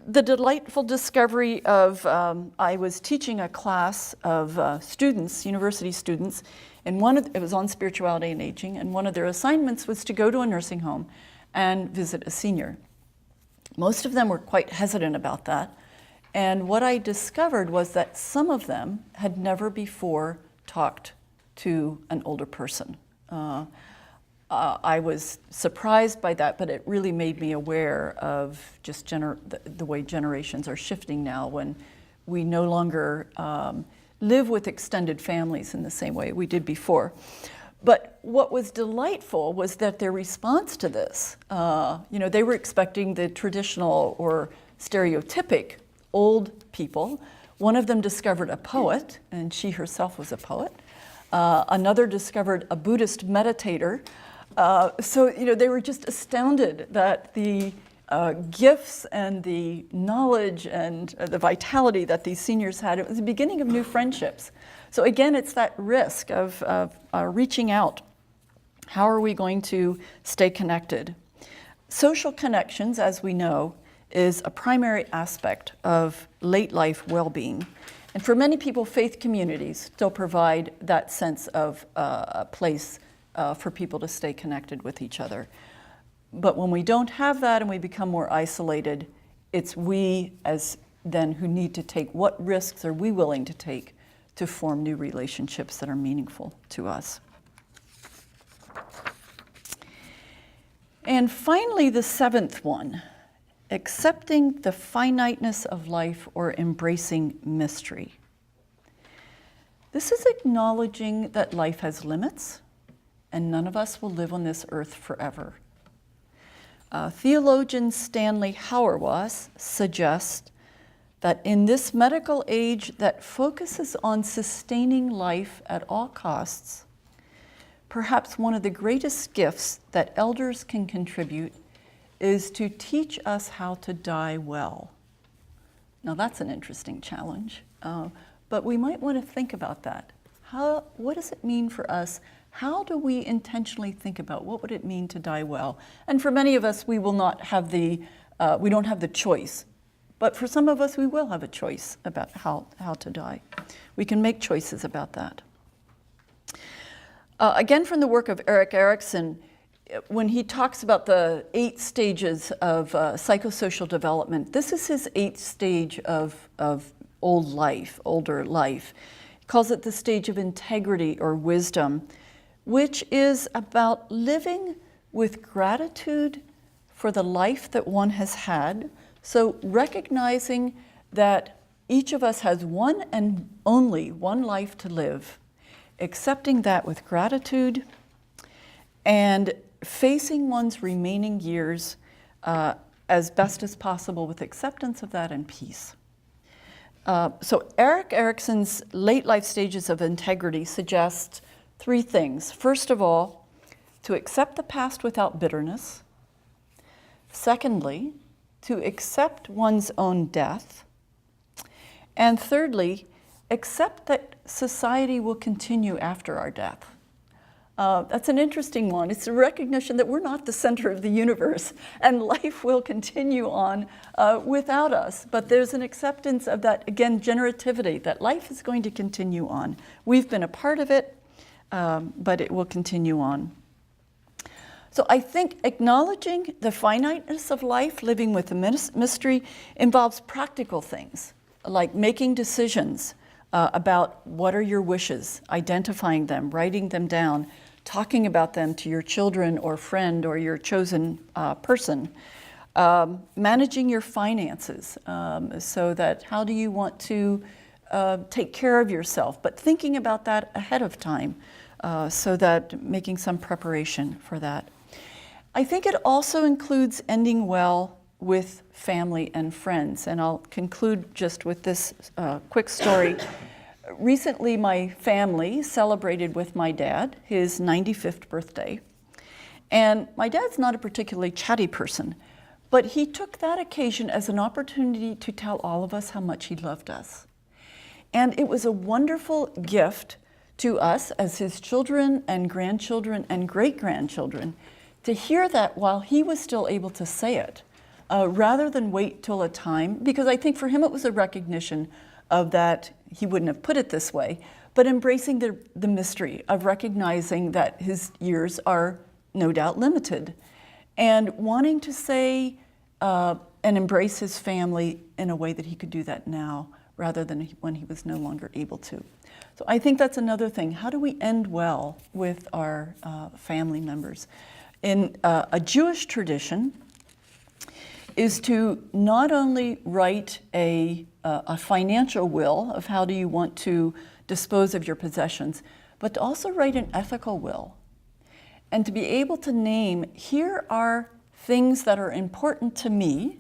The delightful discovery of, I was teaching a class of students, university students, and it was on spirituality and aging, and one of their assignments was to go to a nursing home and visit a senior. Most of them were quite hesitant about that, and what I discovered was that some of them had never before talked to an older person. I was surprised by that, but it really made me aware of just the way generations are shifting now, when we no longer live with extended families in the same way we did before. But what was delightful was that their response to this, they were expecting the traditional or stereotypic old people. One of them discovered a poet, and she herself was a poet. Another discovered a Buddhist meditator. So they were just astounded that the gifts and the knowledge and the vitality that these seniors had. It was the beginning of new friendships. So again, it's that risk of reaching out. How are we going to stay connected? Social connections, as we know, is a primary aspect of late life well-being. And for many people, faith communities still provide that sense of a place for people to stay connected with each other. But when we don't have that and we become more isolated, it's we as then who need to take what risks are we willing to take to form new relationships that are meaningful to us. And finally, the seventh one, accepting the finiteness of life or embracing mystery. This is acknowledging that life has limits and none of us will live on this earth forever. Theologian Stanley Hauerwas suggests that in this medical age that focuses on sustaining life at all costs, perhaps one of the greatest gifts that elders can contribute is to teach us how to die well. Now that's an interesting challenge, but we might want to think about that. What does it mean for us? How do we intentionally think about what would it mean to die well? And for many of us, we will not have we don't have the choice. But for some of us, we will have a choice about how to die. We can make choices about that. Again, from the work of Erik Erikson, when he talks about the 8 stages of psychosocial development, this is his 8th stage of older life. He calls it the stage of integrity or wisdom, which is about living with gratitude for the life that one has had. So recognizing that each of us has one and only one life to live, accepting that with gratitude, and facing one's remaining years as best as possible with acceptance of that and peace. So Erik Erikson's late life stages of integrity suggest 3 things. First of all, to accept the past without bitterness. Secondly, to accept one's own death. And thirdly, accept that society will continue after our death. That's an interesting one. It's a recognition that we're not the center of the universe and life will continue on without us. But there's an acceptance of that, again, generativity, that life is going to continue on. We've been a part of it, but it will continue on. So I think acknowledging the finiteness of life, living with the mystery, involves practical things, like making decisions about what are your wishes, identifying them, writing them down, talking about them to your children or friend or your chosen person, managing your finances, so that how do you want to take care of yourself, but thinking about that ahead of time, so that making some preparation for that. I think it also includes ending well with family and friends, and I'll conclude just with this quick story. Recently, my family celebrated with my dad his 95th birthday, and my dad's not a particularly chatty person, but he took that occasion as an opportunity to tell all of us how much he loved us. And it was a wonderful gift to us as his children and grandchildren and great-grandchildren to hear that while he was still able to say it, rather than wait till a time, because I think for him it was a recognition of that, he wouldn't have put it this way, but embracing the mystery of recognizing that his years are no doubt limited, and wanting to say and embrace his family in a way that he could do that now, rather than when he was no longer able to. So I think that's another thing. How do we end well with our family members? In a Jewish tradition, is to not only write a financial will of how do you want to dispose of your possessions, but to also write an ethical will. And to be able to name, here are things that are important to me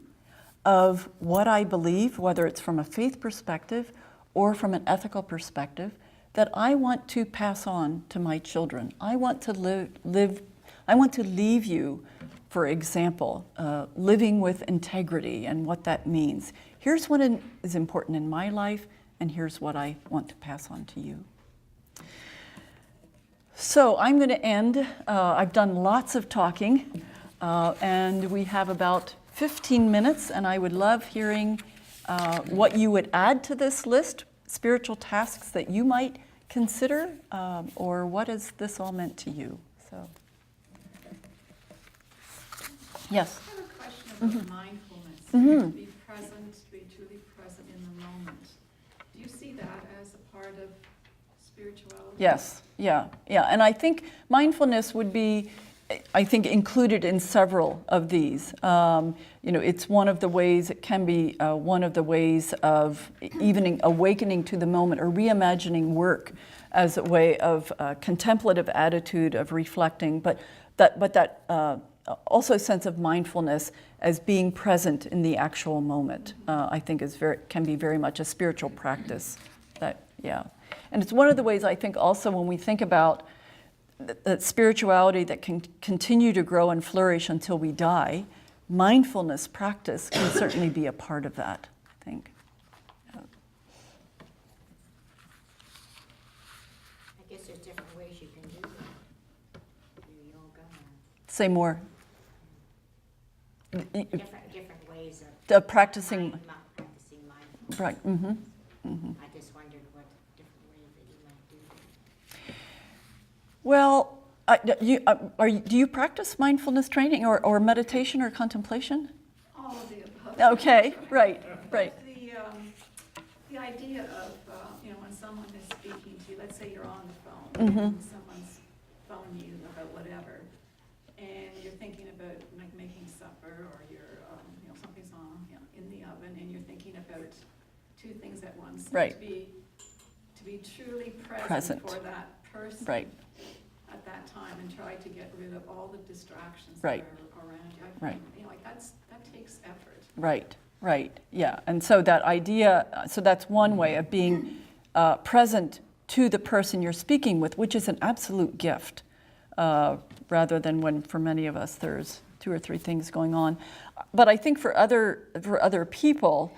of what I believe, whether it's from a faith perspective or from an ethical perspective, that I want to pass on to my children. I want to leave you for example, living with integrity and what that means. Here's what is important in my life, and here's what I want to pass on to you. So I'm going to end. I've done lots of talking, and we have about 15 minutes, and I would love hearing what you would add to this list, spiritual tasks that you might consider, or what has this all meant to you? So, yes? I have a question about mindfulness. To be present, to be truly present in the moment. Do you see that as a part of spirituality? Yes, yeah. And I think mindfulness would be, I think, included in several of these. It's one of the ways, it can be one of the ways of even awakening to the moment or reimagining work as a way of contemplative attitude of reflecting, but that also sense of mindfulness as being present in the actual moment, I think can be very much a spiritual practice. And it's one of the ways I think also when we think about that spirituality that can continue to grow and flourish until we die, mindfulness practice can certainly be a part of that, I think. I guess there's different ways you can do that. Through yoga. Say more. Different ways of practicing. Practicing mindfulness. Right. I just wondered what different ways that you might do that. Well, do you practice mindfulness training or meditation or contemplation? All of the above. Okay, right. The idea of, when someone is speaking to you, let's say you're on the phone, and someone's phoning you about whatever, and you're thinking about like making supper, or you're, something's on, in the oven, and you're thinking about two things at once. Right. To be truly present for that person. Right. At that time, and try to get rid of all the distractions Right. that are around you. Right. That takes effort. Right, yeah. And so that idea, so that's one way of being present to the person you're speaking with, which is an absolute gift, rather than when for many of us there's 2 or 3 things going on. But I think for other people,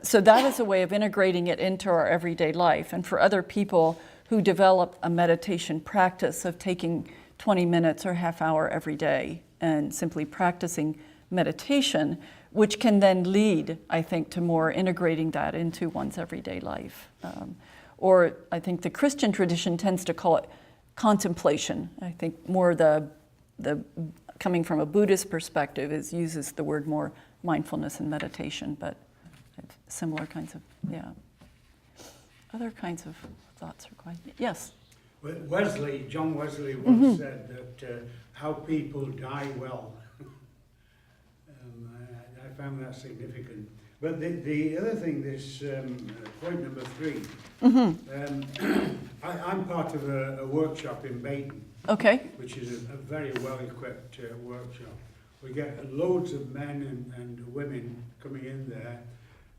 so that is a way of integrating it into our everyday life. And for other people who develop a meditation practice of taking 20 minutes or half hour every day and simply practicing meditation, which can then lead, I think, to more integrating that into one's everyday life. Or I think the Christian tradition tends to call it contemplation. I think more the coming from a Buddhist perspective uses the word more mindfulness and meditation, but similar kinds of, other kinds of thoughts or questions. Yes? John Wesley once said that how people die well. I found that significant. But the other thing, this point number 3, I'm part of a workshop in Baton, Okay. which is a very well-equipped workshop. We get loads of men and women coming in there,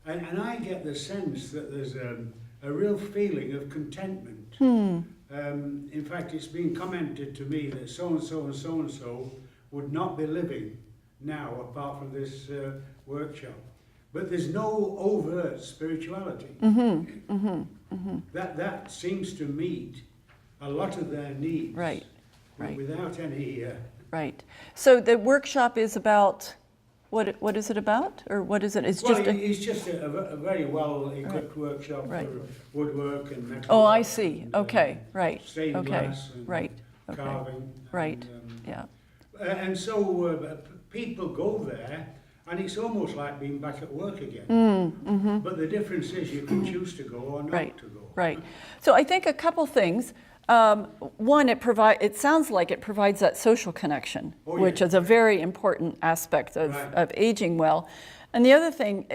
and I get the sense that there's a real feeling of contentment. In fact, it's been commented to me that so-and-so and so-and-so would not be living now apart from this workshop. But there's no overt spirituality. That seems to meet a lot of their needs. Right. Without any... Right. So the workshop is about, what is it about? Or what is it? It's just a very well-equipped workshop for woodwork and metal. Oh, I see. Okay, right. Stained glass and carving. Right, yeah. And so people go there, and it's almost like being back at work again. But the difference is you can choose to go or not to go. Right. So I think a couple things. One, it sounds like it provides that social connection, which is a very important aspect of aging well. And the other thing,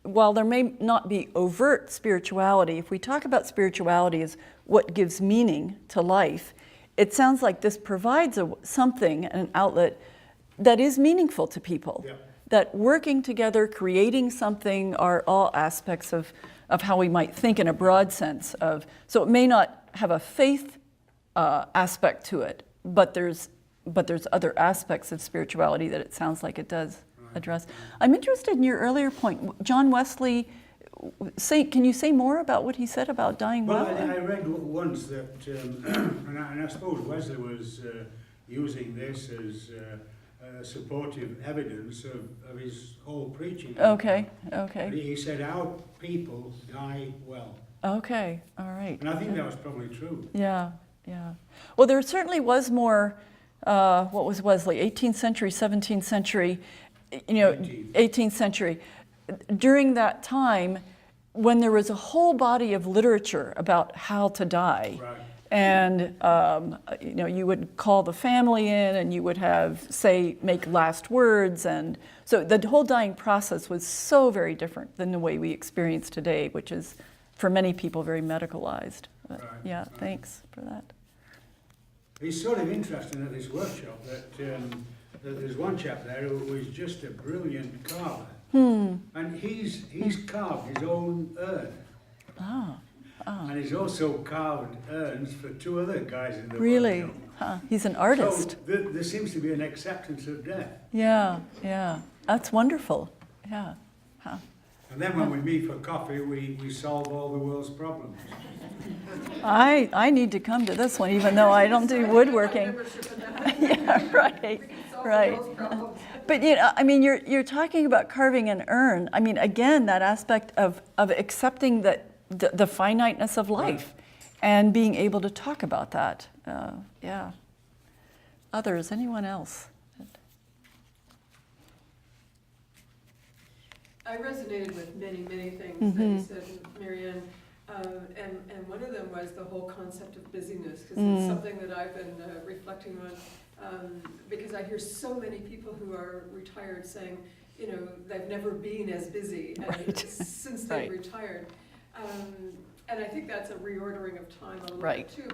while there may not be overt spirituality, if we talk about spirituality as what gives meaning to life, it sounds like this provides something, an outlet that is meaningful to people. Yeah. That working together, creating something are all aspects of how we might think in a broad sense of, so it may not have a faith aspect to it, but but there's other aspects of spirituality that it sounds like it does Right. address. I'm interested in your earlier point. John Wesley, can you say more about what he said about dying well? Well, I read once that, and I suppose Wesley was using this as supportive evidence of his whole preaching. Okay, But okay, he said, our people die well. okay, all right. And I think that was probably true. Yeah, yeah. Well, there certainly was more, what was Wesley, 18th century, 17th century, 18th century. During that time, when there was a whole body of literature about how to die, Right. and you would call the family in, and you would make last words, and so the whole dying process was so very different than the way we experience today, which is, for many people, very medicalized. But, Right, yeah, right. thanks for that. It's sort of interesting at this workshop that there's one chap there who is just a brilliant carver. And he's carved his own urn. And he's also carved urns for two other guys in the Really? workshop. Huh. He's an artist. So there seems to be an acceptance of death. Yeah, yeah. That's wonderful. Yeah. Huh. And then when we meet for coffee, we solve all the world's problems. I need to come to this one, even though I don't do woodworking. Yeah, right, right. But I mean, you're talking about carving an urn. I mean, again, that aspect of accepting that the finiteness of life, and being able to talk about that. Yeah. Others, anyone else? I resonated with many things that you said, Marianne. And one of them was the whole concept of busyness, because it's something that I've been reflecting on, because I hear so many people who are retired saying, they've never been as busy since they've retired. And I think that's a reordering of time a little bit too,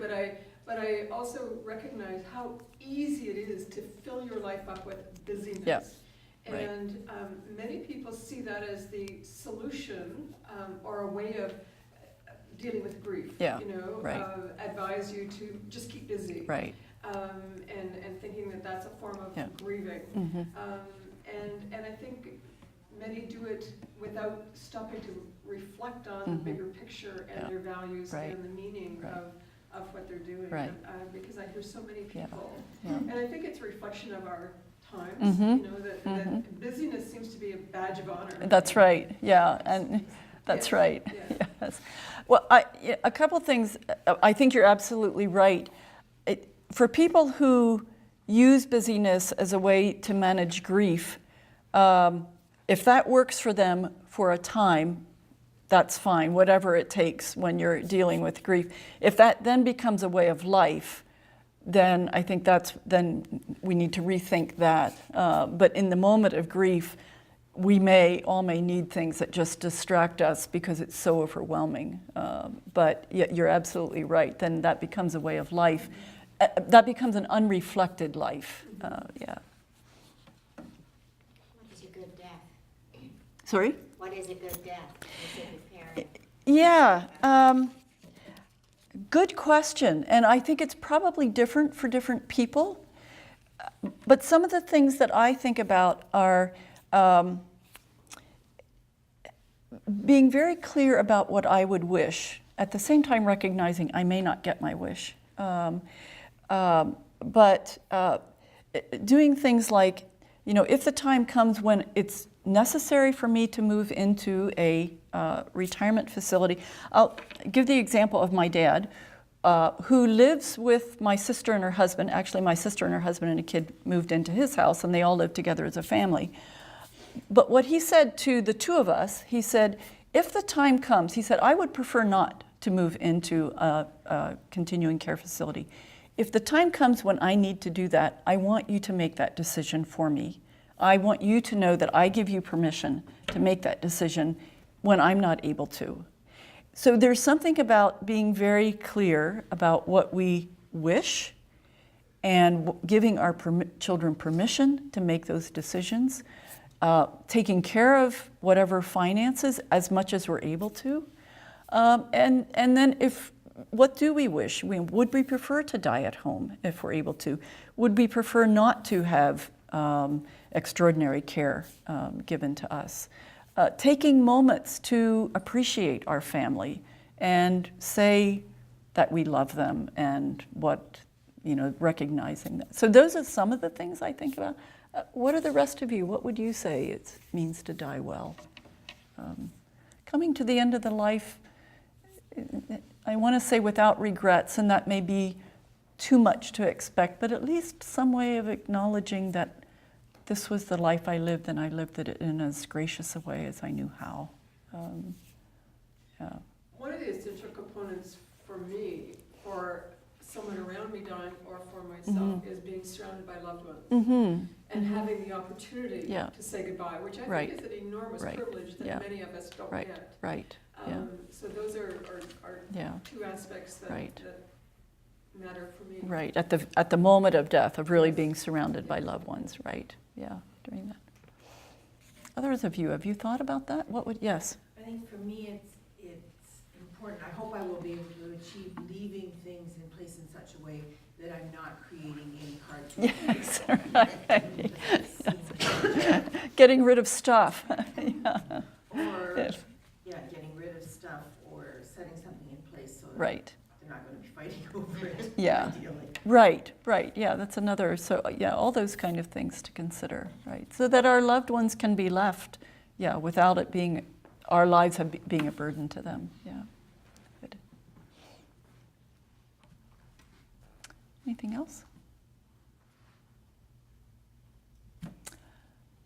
but I also recognize how easy it is to fill your life up with busyness. Yeah. Right. And many people see that as the solution or a way of dealing with grief. Yeah, right. Advise you to just keep busy. Right. And thinking that that's a form of grieving. And I think many do it without stopping to reflect on the bigger picture and their values and the meaning of what they're doing. Right. Because I hear so many people. Yeah. And I think it's a reflection of our times, that busyness seems to be a badge of honor. That's right. Yeah, and that's right. Yes. Yes. Well, a couple things. I think you're absolutely right. For people who use busyness as a way to manage grief, if that works for them for a time, that's fine, whatever it takes when you're dealing with grief. If that then becomes a way of life, then I think then we need to rethink that. But in the moment of grief, we all may need things that just distract us because it's so overwhelming. But you're absolutely right. Then that becomes a way of life. That becomes an unreflected life. Yeah. What is a good death? Sorry? What is a good death? Is it repairing? Yeah. Good question. And I think it's probably different for different people. But some of the things that I think about are being very clear about what I would wish, at the same time recognizing I may not get my wish. But doing things like, if the time comes when it's necessary for me to move into a retirement facility. I'll give the example of my dad, who lives with my sister and her husband. Actually, my sister and her husband and a kid moved into his house, and they all live together as a family. But what he said to the two of us, he said, if the time comes, he said, I would prefer not to move into a continuing care facility. If the time comes when I need to do that, I want you to make that decision for me. I want you to know that I give you permission to make that decision when I'm not able to. So there's something about being very clear about what we wish and giving our children permission to make those decisions, taking care of whatever finances as much as we're able to. And then if what do we wish? Would we prefer to die at home if we're able to? Would we prefer not to have extraordinary care given to us? Taking moments to appreciate our family and say that we love them, and recognizing that. So those are some of the things I think about. What are the rest of you? What would you say it means to die well? Coming to the end of the life, I want to say without regrets, and that may be too much to expect, but at least some way of acknowledging that this was the life I lived, and I lived it in as gracious a way as I knew how. Yeah. One of the essential components for me, for someone around me dying or for myself, is being surrounded by loved ones. Mm-hmm. And having the opportunity Yeah. to say goodbye, which I Right. think is an enormous Right. privilege that Yeah. many of us don't Right. get. Right. Yeah. So those are Yeah. two aspects that, Right. that matter for me. Right. At the moment of death, of really being surrounded by loved ones. Right. Yeah. Doing that. Others of you, have you thought about that? What would? Yes. I think for me, it's important. I hope I will be able to achieve leaving things in place in such a way that I'm not creating any cartoon. Yes. Right. Getting rid of stuff. Yeah. Or, Yes. getting rid of stuff or setting something in place so that Right. they're not going to be fighting over it. Yeah. Ideally. Right. Yeah, that's another. So yeah, all those kind of things to consider. Right. So that our loved ones can be left, without it being, our lives being a burden to them. Yeah. Good. Anything else?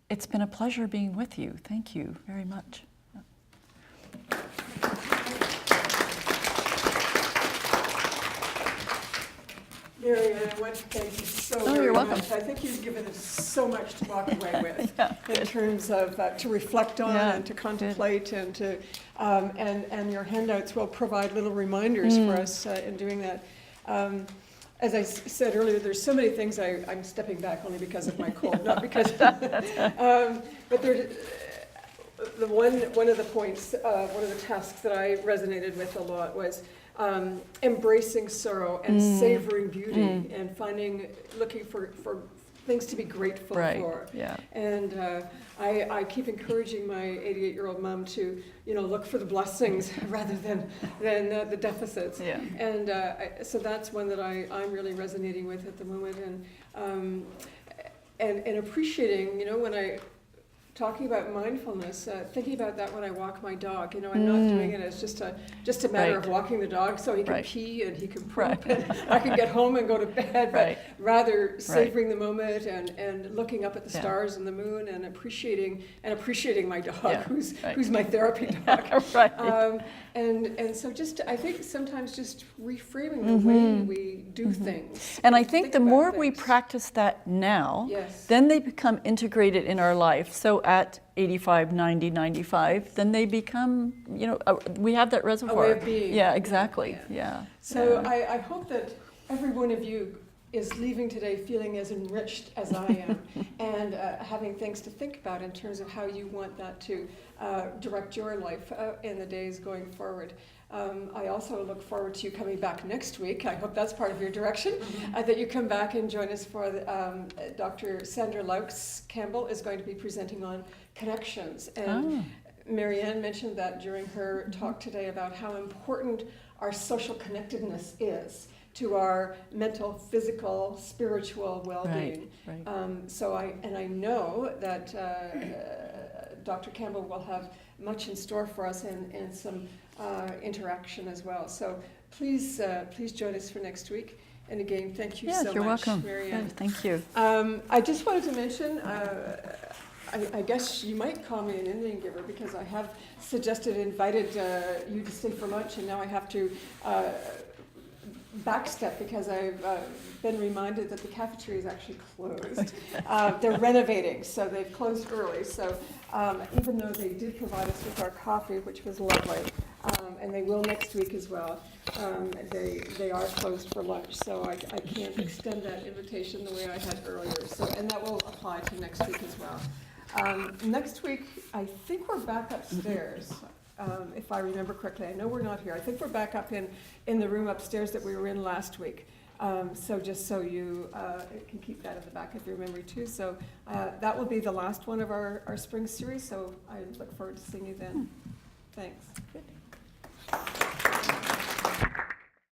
It's been a pleasure being with you. Thank you very much. Marianne, I want to thank you so Oh, very you're welcome. much. I think you've given us so much to walk away with Yeah, in terms of to reflect on Yeah, and to contemplate and to and your handouts will provide little reminders for us in doing that. As I said earlier, there's so many things I'm stepping back only because of my cold, not because. But there's one of the points, one of the tasks that I resonated with a lot was embracing sorrow and savoring beauty and looking for things to be grateful for. Yeah. And I keep encouraging my 88-year-old mom to, look for the blessings rather than the deficits. Yeah. And so that's one that I'm really resonating with at the moment, and appreciating, when I talking about mindfulness, thinking about that when I walk my dog. I'm not doing it as just a matter of walking the dog so he can pee and he can poop and I can get home and go to bed, but rather savoring the moment and looking up at the stars and the moon and appreciating my dog, who's my therapy dog. And so I think sometimes just reframing the way we do things. And I think the more we practice that now, then they become integrated in our life. So at 85, 90, 95, then they become, we have that reservoir. A way of being. Yeah, exactly. Yeah. So I hope that every one of you is leaving today feeling as enriched as I am and having things to think about in terms of how you want that to direct your life in the days going forward. I also look forward to you coming back next week. I hope that's part of your direction, that you come back and join us for Dr. Sandra Laux Campbell is going to be presenting on connections. And Marianne mentioned that during her talk today about how important our social connectedness is to our mental, physical, spiritual well-being. So I know that Dr. Campbell will have much in store for us and some interaction as well. So please join us for next week. And again, thank you so much, you're welcome. Marianne. Thank you. I just wanted to mention, I guess you might call me an Indian giver because I have invited you to stay for lunch, and now I have to backstep because I've been reminded that the cafeteria is actually closed. They're renovating, so they've closed early. So even though they did provide us with our coffee, which was lovely, and they will next week as well, they are closed for lunch. So I can't extend that invitation the way I had earlier. So and that will apply to next week as well. Next week, I think we're back upstairs. if I remember correctly. I know we're not here. I think we're back up in the room upstairs that we were in last week. So just so you can keep that in the back of your memory too. So that will be the last one of our spring series, so I look forward to seeing you then. Thanks. Good.